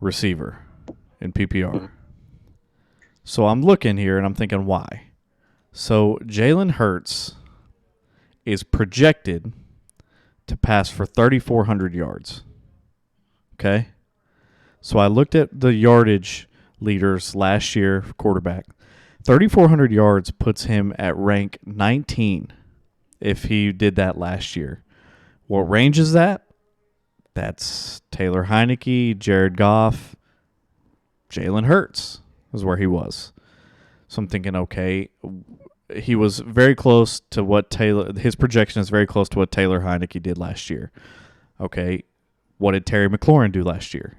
receiver in PPR. So I'm looking here and I'm thinking, why? So Jalen Hurts is projected to pass for 3,400 yards. Okay? So I looked at the yardage leaders last year for quarterback. 3,400 yards puts him at rank 19 if he did that last year. What range is that? That's Taylor Heineke, Jared Goff, Jalen Hurts is where he was. So I'm thinking, okay, he was very close to what his projection is very close to what Taylor Heineke did last year. Okay, what did Terry McLaurin do last year?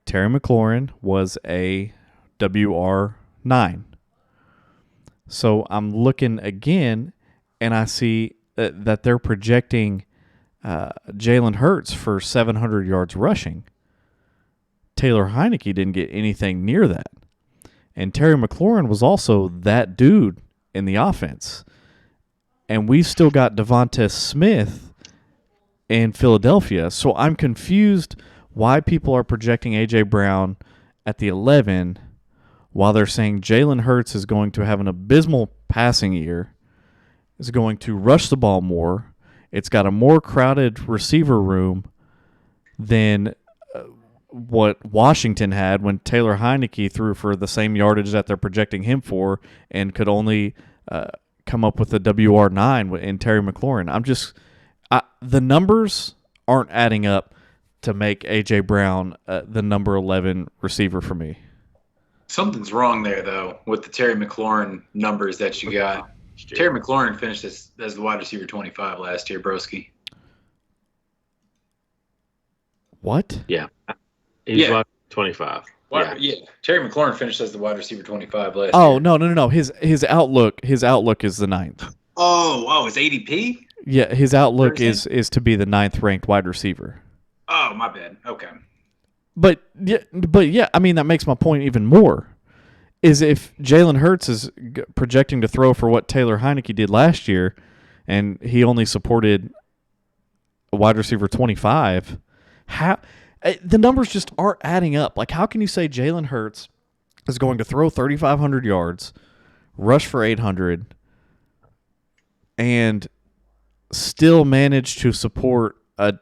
Terry McLaurin was a WR9. So I'm looking again, and I see that they're projecting Jalen Hurts for 700 yards rushing. Taylor Heineke didn't get anything near that. And Terry McLaurin was also that dude in the offense. And we've still got Devonta Smith in Philadelphia. So I'm confused why people are projecting A.J. Brown at the 11 while they're saying Jalen Hurts is going to have an abysmal passing year, is going to rush the ball more. It's got a more crowded receiver room than what Washington had when Taylor Heineke threw for the same yardage that they're projecting him for and could only come up with a WR9 in Terry McLaurin. The numbers aren't adding up to make A.J. Brown the number 11 receiver for me. Something's wrong there, though, with the Terry McLaurin numbers that you got. Terry McLaurin finished as the wide receiver 25 last year, broski. What? Yeah. He's 25. Yeah. Terry McLaurin finished as the wide receiver 25 last year. Oh, no. His outlook is the 9th. Oh, his ADP? Yeah, his outlook is to be the 9th ranked wide receiver. Oh, my bad. Okay. But yeah, I mean, that makes my point even more. Is if Jalen Hurts is projecting to throw for what Taylor Heineke did last year, and he only supported a wide receiver 25, how the numbers just aren't adding up. Like, how can you say Jalen Hurts is going to throw 3,500 yards, rush for 800, and still manage to support a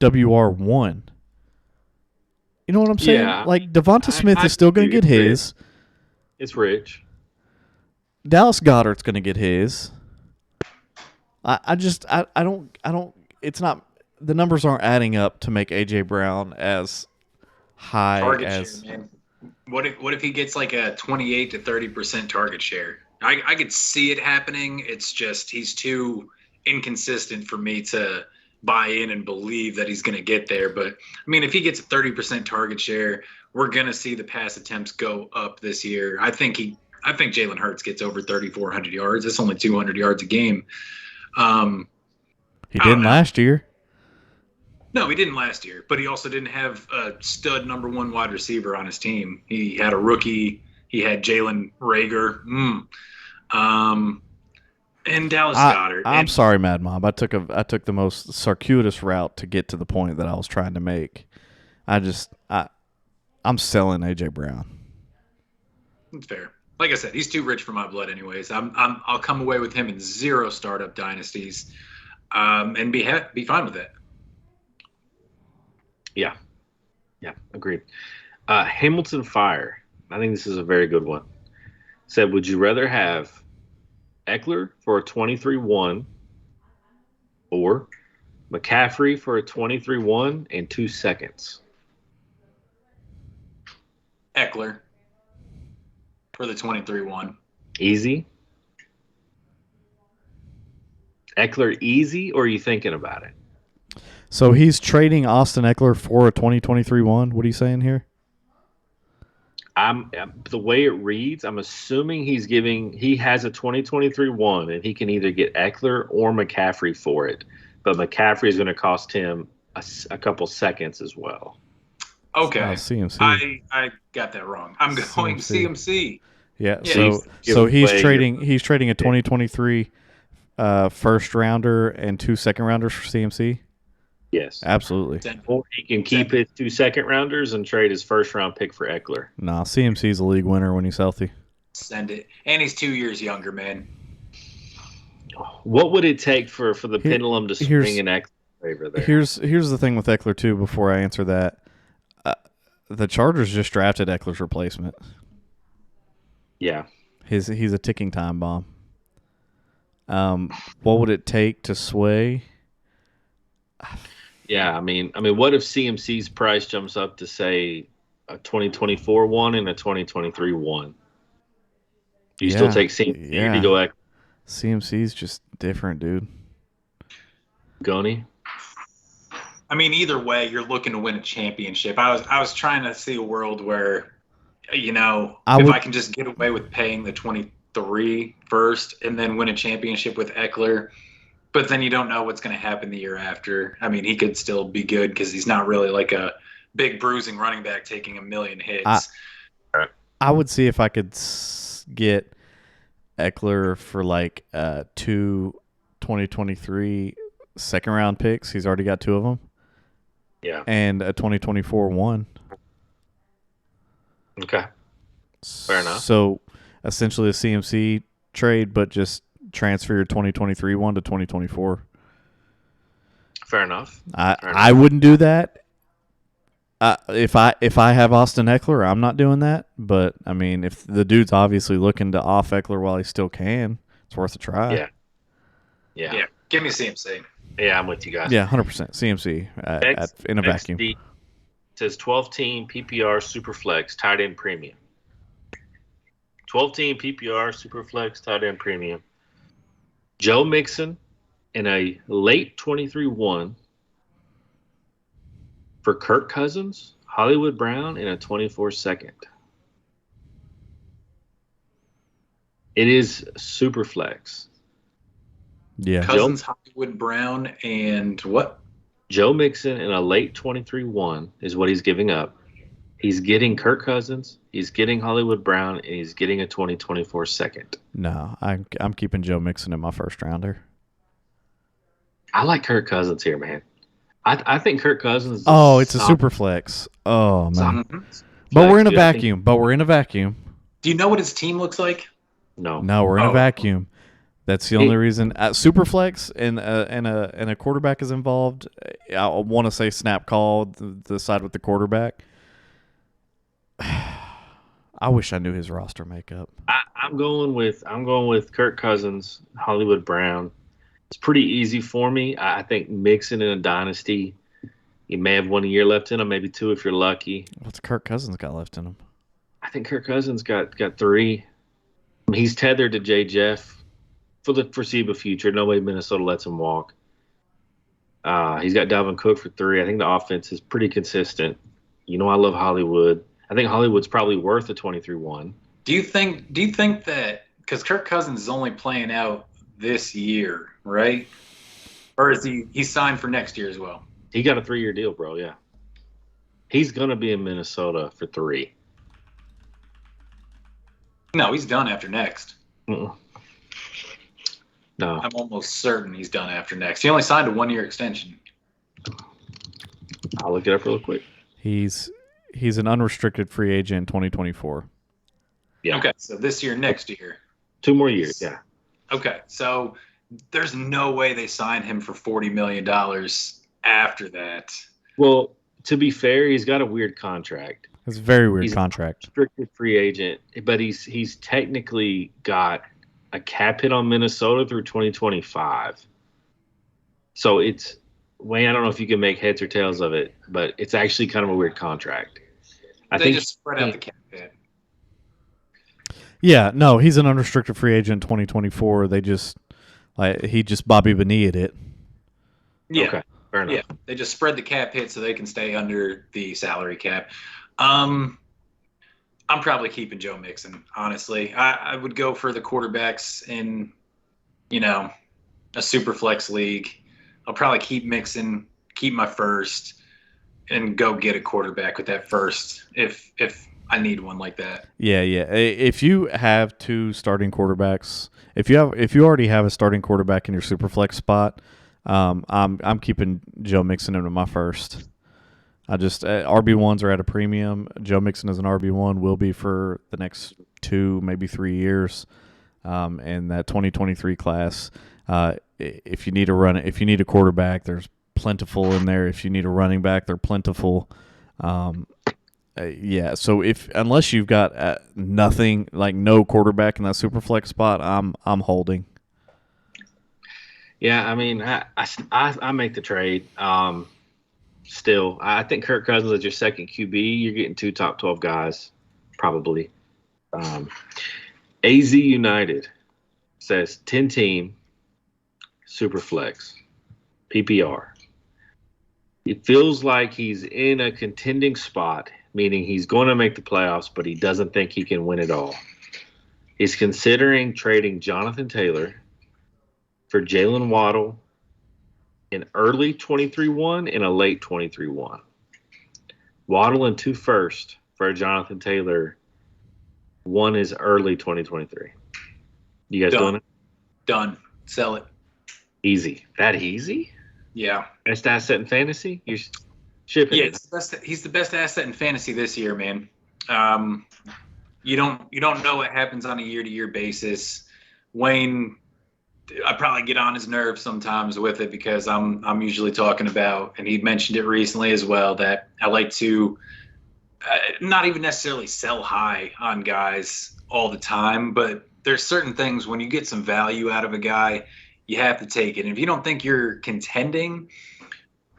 WR1? You know what I'm saying? Yeah. Like, Devonta Smith is still going to get his. It's rich. Dallas Goedert's going to get his. I don't. It's not. The numbers aren't adding up to make A.J. Brown as high Target as. share, man. What if he gets like a 28 to 30% target share? I could see it happening. It's just he's too inconsistent for me to buy in and believe that he's going to get there. But I mean, if he gets a 30% target share, we're going to see the pass attempts go up this year. I think Jalen Hurts gets over 3,400 yards. It's only 200 yards a game. He didn't last year. No, he didn't last year, but he also didn't have a stud number one wide receiver on his team. He had a rookie. He had Jalen Rager. And Dallas Goedert. I'm sorry, Mad Mob. I took the most circuitous route to get to the point that I was trying to make. I'm selling AJ Brown. It's fair. Like I said, he's too rich for my blood, anyways. I'll come away with him in 0 startup dynasties, and be fine with it. Yeah, agreed. Hamilton Fire. I think this is a very good one. Said, would you rather have Eckler for a 23-1 or McCaffrey for a 23-1 and 2 seconds? Eckler for the 23-1. Easy? Eckler easy, or are you thinking about it? So he's trading Austin Eckler for a 2023-1. What are you saying here? The way it reads, I'm assuming he has a 2023-1, and he can either get Eckler or McCaffrey for it. But McCaffrey is going to cost him a couple seconds as well. Okay. CMC. I got that wrong. I'm going CMC. Yeah. So he's trading a 2023 first rounder and 2 second rounders for CMC. Yes. Absolutely. Or he can keep his 2 second rounders and trade his first round pick for Eckler. Nah, CMC's a league winner when he's healthy. Send it. And he's 2 years younger, man. What would it take for the pendulum to swing in Eckler's favor there? Here's the thing with Eckler too. Before I answer that, the Chargers just drafted Eckler's replacement. Yeah, he's a ticking time bomb. What would it take to sway? Yeah, I mean, what if CMC's price jumps up to say a 2024 one and a 2023 one? Do you still take CMC to go Eckler? CMC's just different, dude. Goni? I mean, either way, you're looking to win a championship. I was trying to see a world where, I can just get away with paying the 23 first and then win a championship with Eckler, but then you don't know what's going to happen the year after. I mean, he could still be good because he's not really like a big bruising running back taking a million hits. I would see if I could get Eckler for like 2 2023 second round picks. He's already got 2 of them. Yeah. And a 2024 one. Okay. Fair enough. So essentially a CMC trade, but just transfer your 2023 one to 2024. Fair enough. I wouldn't do that. If I have Austin Eckler, I'm not doing that. But I mean, if the dude's obviously looking to off Eckler while he still can, it's worth a try. Yeah. Give me CMC. Yeah, I'm with you guys. Yeah, 100% CMC in a vacuum. It says 12-team PPR Superflex tight end premium. 12-team PPR Superflex tight end premium. Joe Mixon in a late 23-1 for Kirk Cousins, Hollywood Brown in a 24-second. It is Superflex. Yeah. Cousins, Hollywood Brown, and what? Joe Mixon in a late 23-1 is what he's giving up. He's getting Kirk Cousins, he's getting Hollywood Brown, and he's getting a 2024 second. No, I'm keeping Joe Mixon in my first rounder. I like Kirk Cousins here, man. I think Kirk Cousins is it's a super flex. Oh, man. But we're in a vacuum. Do you know what his team looks like? No, we're in a vacuum. That's the only reason. Superflex and a quarterback is involved. I want to say snap call the side with the quarterback. I wish I knew his roster makeup. I'm going with Kirk Cousins, Hollywood Brown. It's pretty easy for me. I think Mixon in a dynasty, you may have 1 year left in him, maybe 2 if you're lucky. What's Kirk Cousins got left in him? think Kirk Cousins got 3. I mean, he's tethered to Jay Jeff for the foreseeable future. Nobody in Minnesota lets him walk. He's got Dalvin Cook for 3. I think the offense is pretty consistent. You know, I love Hollywood. I think Hollywood's probably worth a 23-1. Do you think that because Kirk Cousins is only playing out this year, right? Or is he signed for next year as well? He got a 3-year deal, bro. Yeah, he's gonna be in Minnesota for 3. No, he's done after next. Mm-mm. No, I'm almost certain he's done after next. He only signed a 1-year extension. I'll look it up real quick. He's an unrestricted free agent in 2024. Yeah. Okay, so this year, next year. 2 more years. Yeah. Okay, so there's no way they sign him for $40 million after that. Well, to be fair, he's got a weird contract. It's a very weird He's contract. A restricted free agent, but he's technically got a cap hit on Minnesota through 2025. So it's Wayne. I don't know if you can make heads or tails of it, but it's actually kind of a weird contract. They just spread out the cap hit. Yeah, no, he's an unrestricted free agent in 2024. They just he just Bobby Bonilla'd it. Yeah. Okay, fair enough. Yeah, they just spread the cap hit so they can stay under the salary cap. I'm probably keeping Joe Mixon, honestly. I would go for the quarterbacks in, a super flex league. I'll probably keep Mixon, keep my first, and go get a quarterback with that first if I need one like that. Yeah. If you have 2 starting quarterbacks, if you already have a starting quarterback in your super flex spot, I'm keeping Joe Mixon into my first. I just RB1s are at a premium. Joe Mixon as an RB1 will be for the next 2, maybe 3 years. And that 2023 class, if you need a quarterback, there's plentiful in there. If you need a running back, they're plentiful. Yeah. So unless you've got nothing, like no quarterback in that super flex spot, I'm holding. Yeah, I mean, I make the trade. Still, I think Kirk Cousins is your second QB. You're getting 2 top 12 guys, probably. AZ United says 10-team, super flex, PPR. It feels like he's in a contending spot, meaning he's going to make the playoffs, but he doesn't think he can win it all. He's considering trading Jonathan Taylor for Jalen Waddle in early 23-1 and a late 23-1. Waddle and 2 first for Jonathan Taylor. 1 is early 2023. You guys doing it? Done. Sell it. Easy. That easy? Yeah. Best asset in fantasy? You're shipping it. He's the best asset in fantasy this year, man. You don't know what happens on a year-to-year basis. Wayne, I probably get on his nerves sometimes with it because I'm usually talking about, and he mentioned it recently as well, that I like to not even necessarily sell high on guys all the time, but there's certain things when you get some value out of a guy, you have to take it. And if you don't think you're contending,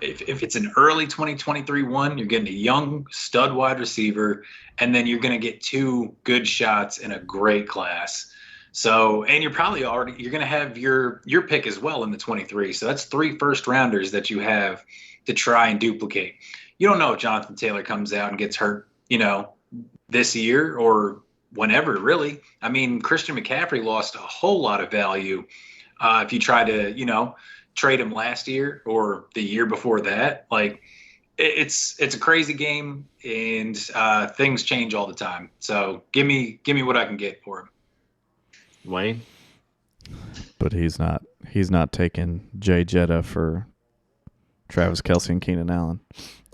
if it's an early 2023 one, you're getting a young stud wide receiver, and then you're going to get 2 good shots in a great class. So, and you're going to have your pick as well in the 23. So that's 3 first rounders that you have to try and duplicate. You don't know if Jonathan Taylor comes out and gets hurt, this year or whenever, really. I mean, Christian McCaffrey lost a whole lot of value if you try to, trade him last year or the year before that. Like, it's a crazy game, and things change all the time. So give me what I can get for him. Wayne? But he's not taking Jay Jetta for Travis Kelce and Keenan Allen.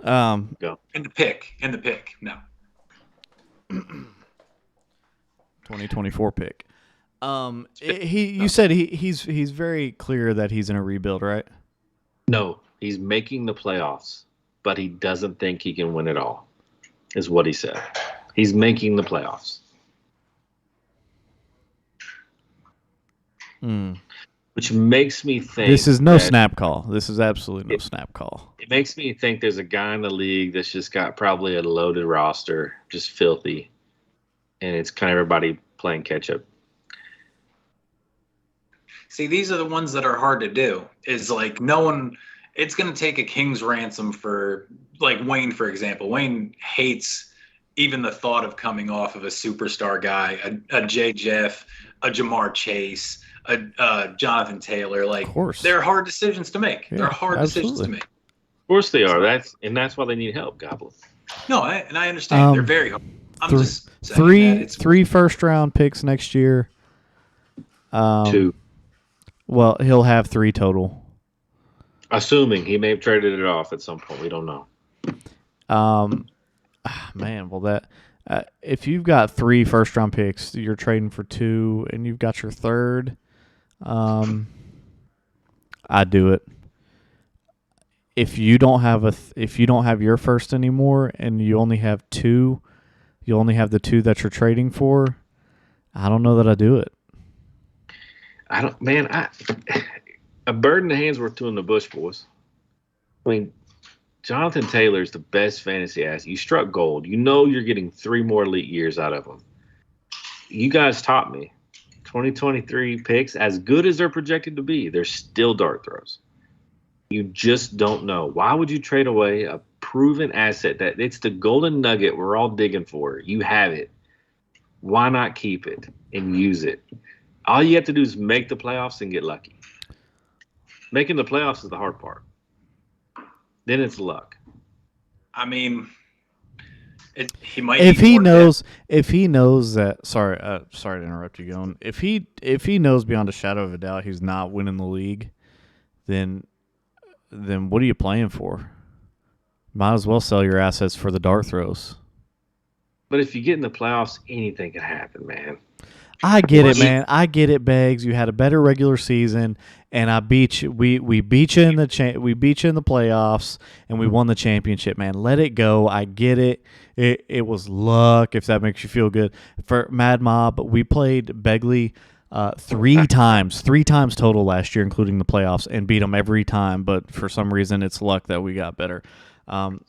Go. In the pick, no. 2024 pick. You said he's very clear that he's in a rebuild, right? No, he's making the playoffs, but he doesn't think he can win it all, is what he said. He's making the playoffs. Which makes me think this is no snap call. This is absolutely no snap call. It makes me think there's a guy in the league that's just got probably a loaded roster, just filthy. and it's kind of everybody playing catch up. See, these are the ones that are hard to do. Is like no one. It's going to take a king's ransom for like Wayne, for example. Wayne hates even the thought of coming off of a superstar guy, a Jay Jeff, a Jamar Chase, a Jonathan Taylor. Like, Of course. they're hard decisions to make. Yeah, they're hard decisions to absolutely. make. Of course they are. That's why they need help, Goblin. No, I understand. They're very hard. I'm three- just saying that it's three first round picks next year. 2. Well, he'll have 3 total. Assuming he may have traded it off at some point. We don't know. Man, well that if you've got 3 first round picks, you're trading for 2, and you've got your third. I'd do it. If you don't have your first anymore, and you only have 2, you only have the 2 that you're trading for. I don't know that I do it. A bird in the hand's worth 2 in the bush, boys. I mean, Jonathan Taylor's the best fantasy asset. You struck gold. You know you're getting 3 more elite years out of him. You guys taught me. 2023 picks, as good as they're projected to be, they're still dart throws. You just don't know. Why would you trade away a proven asset that it's the golden nugget we're all digging for? You have it. Why not keep it and use it? All you have to do is make the playoffs and get lucky. Making the playoffs is the hard part. Then it's luck. I mean, he might. If he knows that, sorry to interrupt you, Gone. If he knows beyond a shadow of a doubt he's not winning the league, then what are you playing for? Might as well sell your assets for the dart throws. But if you get in the playoffs, anything can happen, man. I get it, man. I get it, Beggs. You had a better regular season, and I beat you. We beat you in the playoffs, and we won the championship, man. Let it go. I get it. It was luck, if that makes you feel good. For Mad Mob, we played Begley 3 times total last year, including the playoffs, and beat them every time. But for some reason, it's luck that we got better.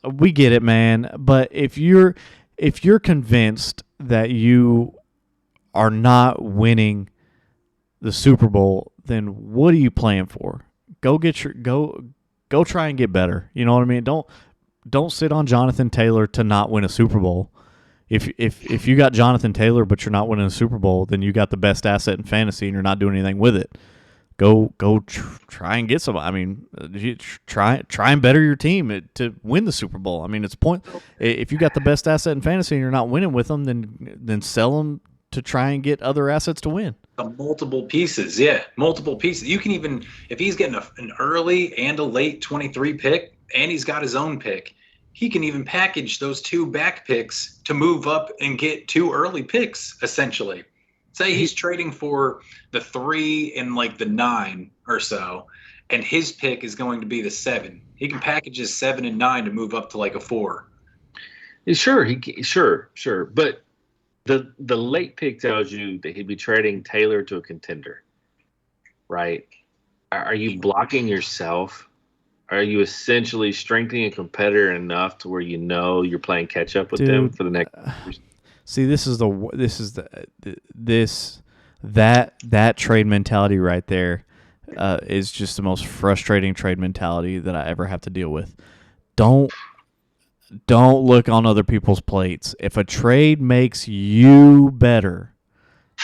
We get it, man. But if you're convinced that you are not winning the Super Bowl, then what are you playing for? Go try and get better. You know what I mean? Don't sit on Jonathan Taylor to not win a Super Bowl. If you got Jonathan Taylor but you're not winning a Super Bowl, then you got the best asset in fantasy and you're not doing anything with it. Try and get some. I mean, try and better your team to win the Super Bowl. I mean, it's point. If you got the best asset in fantasy and you're not winning with them, then sell them to try and get other assets to win. Multiple pieces, yeah, multiple pieces. You can even, if he's getting an early and a late 23 pick, and he's got his own pick, he can even package those 2 back picks to move up and get 2 early picks, essentially. Say he's trading for the 3 and like the 9 or so, and his pick is going to be the 7. He can package his 7 and 9 to move up to like a 4. Sure. But the late pick tells you that he'd be trading Taylor to a contender, right? Are you blocking yourself? Are you essentially strengthening a competitor enough to where you know you're playing catch up with them for the next years? See, that trade mentality right there is just the most frustrating trade mentality that I ever have to deal with. Don't look on other people's plates. If a trade makes you better,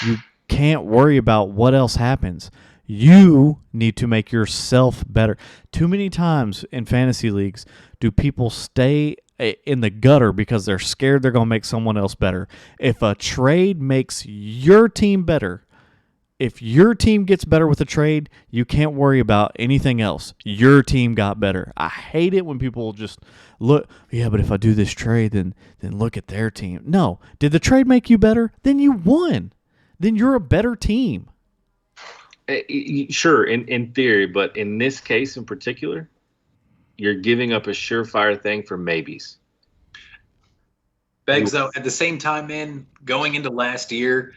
you can't worry about what else happens. You need to make yourself better. Too many times in fantasy leagues do people stay in the gutter because they're scared they're going to make someone else better. If a trade makes your team better, if your team gets better with a trade, you can't worry about anything else. Your team got better. I hate it when people just look, yeah, but if I do this trade, then look at their team. No. Did the trade make you better? Then you won. Then you're a better team. Sure, in theory, but in this case in particular, you're giving up a surefire thing for maybes. Beggs, though, at the same time, man, going into last year,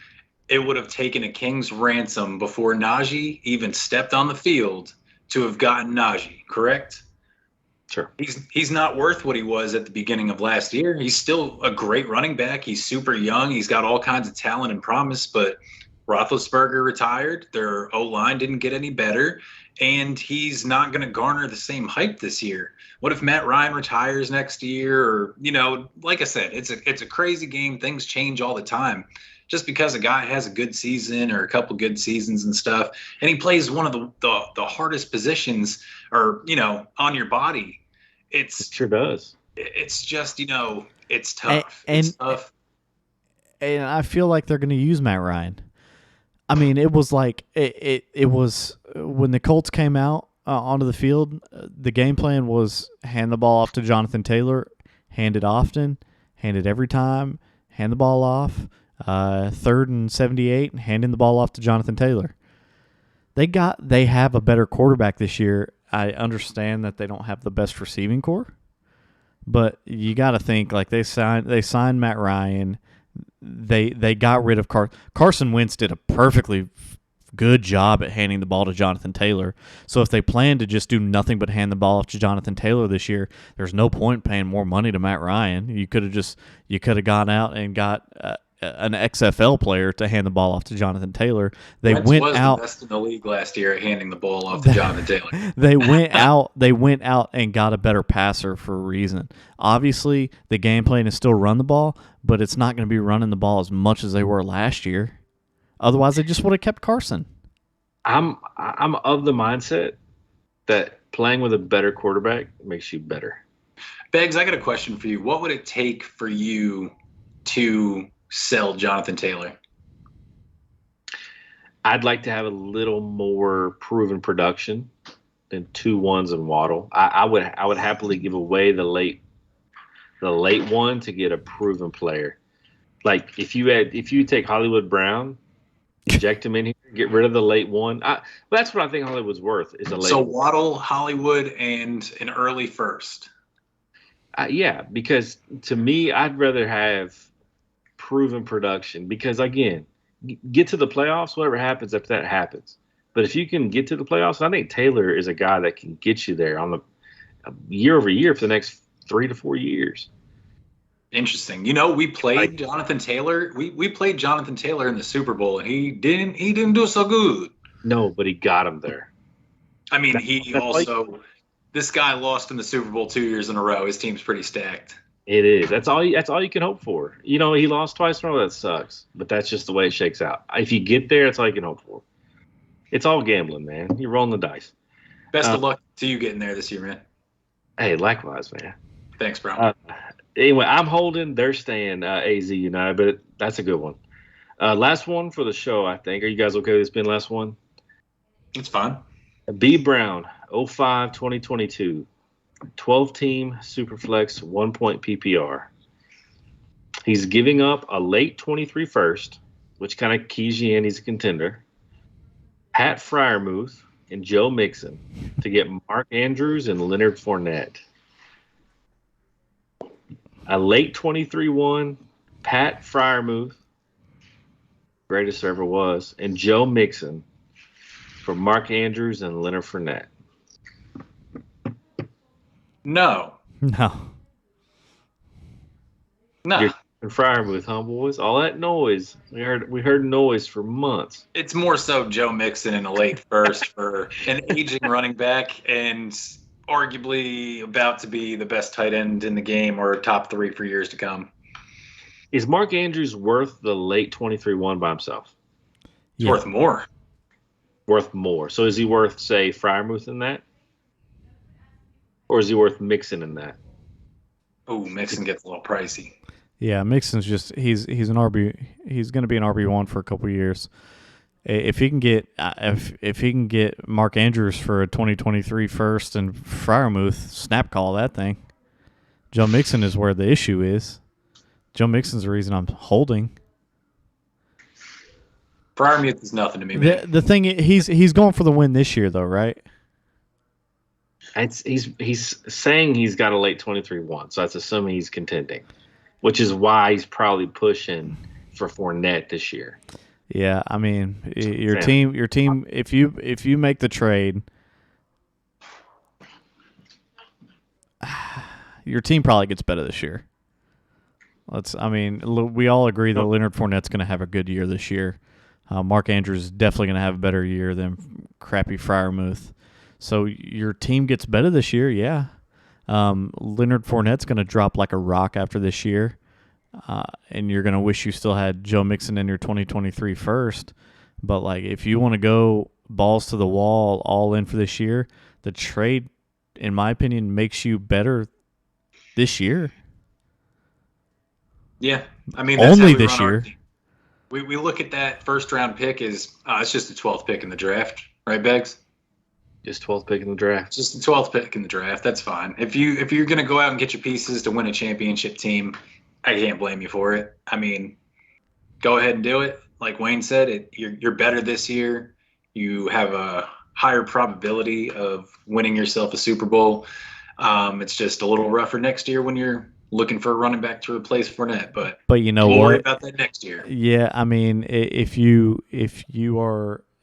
it would have taken a king's ransom before Najee even stepped on the field to have gotten Najee, correct? Sure. He's not worth what he was at the beginning of last year. He's still a great running back. He's super young. He's got all kinds of talent and promise, but Roethlisberger retired. Their O-line didn't get any better, and he's not going to garner the same hype this year. What if Matt Ryan retires next year? Or, like I said, it's a crazy game. Things change all the time. Just because a guy has a good season or a couple good seasons and stuff, and he plays one of the hardest positions or, on your body, It sure does. It's just, it's tough. It's tough. And I feel like they're going to use Matt Ryan. I mean, it was like it was when the Colts came out onto the field, the game plan was hand the ball off to Jonathan Taylor, hand it often, hand it every time, hand the ball off, 3rd and 78, and handing the ball off to Jonathan Taylor. They have a better quarterback this year. I understand that they don't have the best receiving core, but you got to think like they signed Matt Ryan. They got rid of Carson Wentz did a perfectly good job at handing the ball to Jonathan Taylor. So if they plan to just do nothing but hand the ball off to Jonathan Taylor this year, there's no point paying more money to Matt Ryan. You could have gone out and got an XFL player to hand the ball off to Jonathan Taylor. Wentz was the best in the league last year at handing the ball off to Jonathan Taylor. They went out and got a better passer for a reason. Obviously, the game plan is still run the ball, but it's not going to be running the ball as much as they were last year. Otherwise, they just would have kept Carson. I'm of the mindset that playing with a better quarterback makes you better. Beggs, I got a question for you. What would it take for you to sell Jonathan Taylor? I'd like to have a little more proven production than 2-1s and Waddle. I would happily give away the late one to get a proven player. Like if you take Hollywood Brown, inject him in here, get rid of the late one. That's what I think Hollywood's worth is a late. So Waddle, Hollywood, and an early first. Yeah, because to me, I'd rather have proven production because, again, get to the playoffs, whatever happens after that happens. But if you can get to the playoffs, I think Taylor is a guy that can get you there on the year over year for the next 3 to 4 years. Interesting. We played Jonathan Taylor. We played Jonathan Taylor in the Super Bowl, and he didn't do so good. No, but he got him there. I mean, this guy lost in the Super Bowl 2 years in a row. His team's pretty stacked. It is. That's all you can hope for. He lost twice in a row. That sucks, but that's just the way it shakes out. If you get there, that's all you can hope for. It's all gambling, man. You're rolling the dice. Best of luck to you getting there this year, man. Hey, likewise, man. Thanks, bro. Anyway, I'm holding. They're staying AZ United, but that's a good one. Last one for the show, I think. Are you guys okay with this being the last one? It's fine. B. Brown, 05-2022. 12-team Superflex 1-point PPR. He's giving up a late 23 first, which kind of keys you in. He's a contender. Pat Freiermuth and Joe Mixon to get Mark Andrews and Leonard Fournette. A late 23-1, Pat Freiermuth, greatest ever was, and Joe Mixon for Mark Andrews and Leonard Fournette. No. You're Freiermuth, huh, boys? All that noise. We heard noise for months. It's more so Joe Mixon in a late first for an aging running back and arguably about to be the best tight end in the game or top 3 for years to come. Is Mark Andrews worth the late 23-1 by himself? It's worth more. Worth more. So is he worth, say, Freiermuth in that? Or is he worth Mixon in that? Oh, Mixon gets a little pricey. Yeah, Mixon's just he's an RB. He's going to be an RB1 for a couple of years. If he can get Mark Andrews for a 2023 first and Freiermuth, snap call that thing. Joe Mixon is where the issue is. Joe Mixon's the reason I'm holding. Freiermuth is nothing to me, man. The thing he's going for the win this year though, right? He's saying he's got a late 23-1, so that's assuming he's contending, which is why he's probably pushing for Fournette this year. Yeah, I mean your team. If you make the trade, your team probably gets better this year. We all agree that Leonard Fournette's going to have a good year this year. Mark Andrews is definitely going to have a better year than crappy Freiermuth. So your team gets better this year, yeah. Leonard Fournette's going to drop like a rock after this year, and you're going to wish you still had Joe Mixon in your 2023 first. But like, if you want to go balls to the wall, all in for this year, the trade, in my opinion, makes you better this year. Yeah, I mean that's only how we this run our year. team. We look at that first round pick as it's just the 12th pick in the draft, right, Beggs? Just 12th pick in the draft. Just the 12th pick in the draft. That's fine. If you're gonna go out and get your pieces to win a championship team, I can't blame you for it. I mean, go ahead and do it. Like Wayne said, you're better this year. You have a higher probability of winning yourself a Super Bowl. It's just a little rougher next year when you're looking for a running back to replace Fournette. But you know we'll what? worry about that next year. Yeah, I mean, if you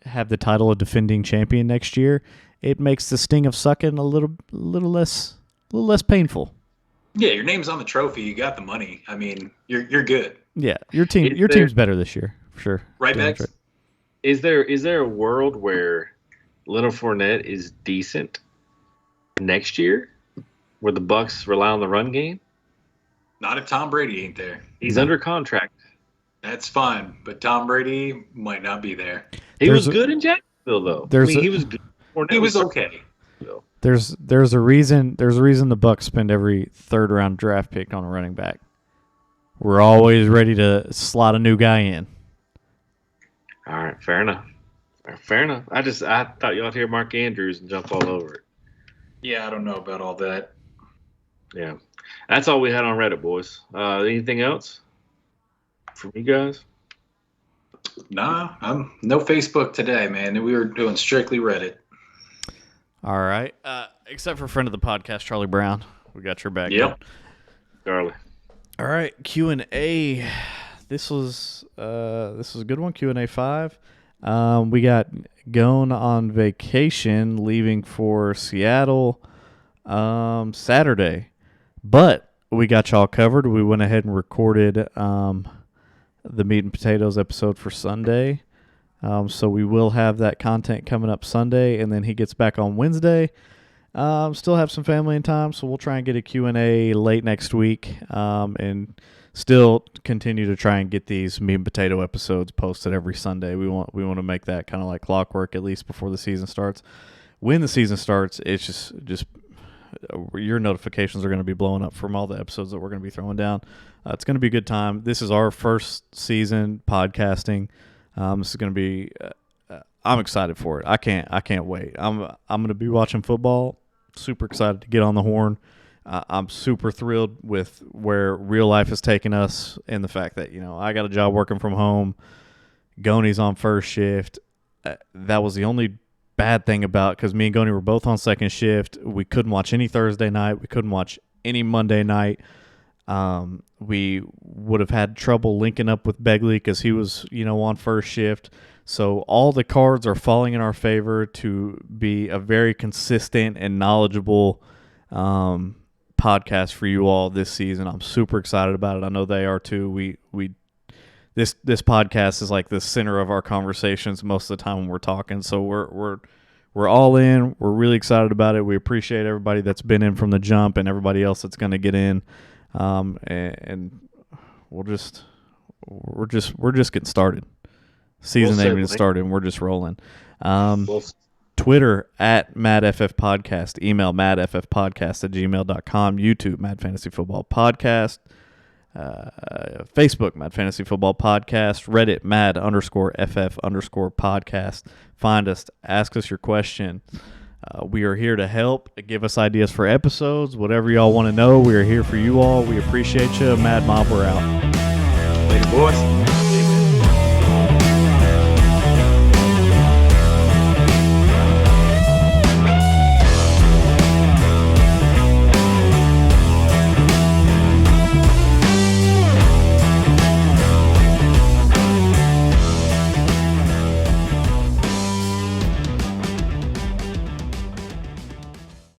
have the title of defending champion next year, it makes the sting of sucking a little less painful. Yeah, your name's on the trophy. You got the money. I mean, you're good. Yeah, your team's better this year for sure. Right, Bex? Is there a world where Leonard Fournette is decent next year, where the Bucs rely on the run game? Not if Tom Brady ain't there. He's under contract. That's fine, but Tom Brady might not be there. He was good in Jacksonville, though. He was good. He was okay. There's a reason the Bucs spend every third round draft pick on a running back. We're always ready to slot a new guy in. All right, fair enough. I thought y'all'd hear Mark Andrews and jump all over it. Yeah, I don't know about all that. Yeah, that's all we had on Reddit, boys. Anything else from you guys? Nah, I'm no Facebook today, man. We were doing strictly Reddit. All right, except for friend of the podcast, Charlie Brown. We got your back. Yep, Charlie. All right, Q&A. This was a good one. Q&A 5. We got Goni on vacation, leaving for Seattle Saturday, but we got y'all covered. We went ahead and recorded the meat and potatoes episode for Sunday. So we will have that content coming up Sunday, and then he gets back on Wednesday. Still have some family in time, so we'll try and get a Q&A late next week, and still continue to try and get these meat and potato episodes posted every Sunday. We want to make that kind of like clockwork, at least before the season starts. When the season starts, it's just your notifications are going to be blowing up from all the episodes that we're going to be throwing down. It's going to be a good time. This is our first season podcasting. This is going to be. I'm excited for it. I can't wait. I'm going to be watching football. Super excited to get on the horn. I'm super thrilled with where real life has taken us, and the fact that I got a job working from home. Goni's on first shift. That was the only bad thing about, because me and Goni were both on second shift. We couldn't watch any Thursday night. We couldn't watch any Monday night. We would have had trouble linking up with Begley because he was, on first shift. So all the cards are falling in our favor to be a very consistent and knowledgeable podcast for you all this season. I'm super excited about it. I know they are too. This podcast is like the center of our conversations most of the time when we're talking. So we're all in. We're really excited about it. We appreciate everybody that's been in from the jump and everybody else that's going to get in. And we're just getting started. Season ain't even started, and we're just rolling. Twitter at MadFF Podcast. Email madffpodcast@gmail.com. YouTube, Mad Fantasy Football Podcast. Facebook, Mad Fantasy Football Podcast. Reddit, Mad_FF_podcast. Find us. Ask us your question. We are here to help. Give us ideas for episodes. Whatever y'all want to know, we are here for you all. We appreciate you. Mad Mob, we're out. Later, boys.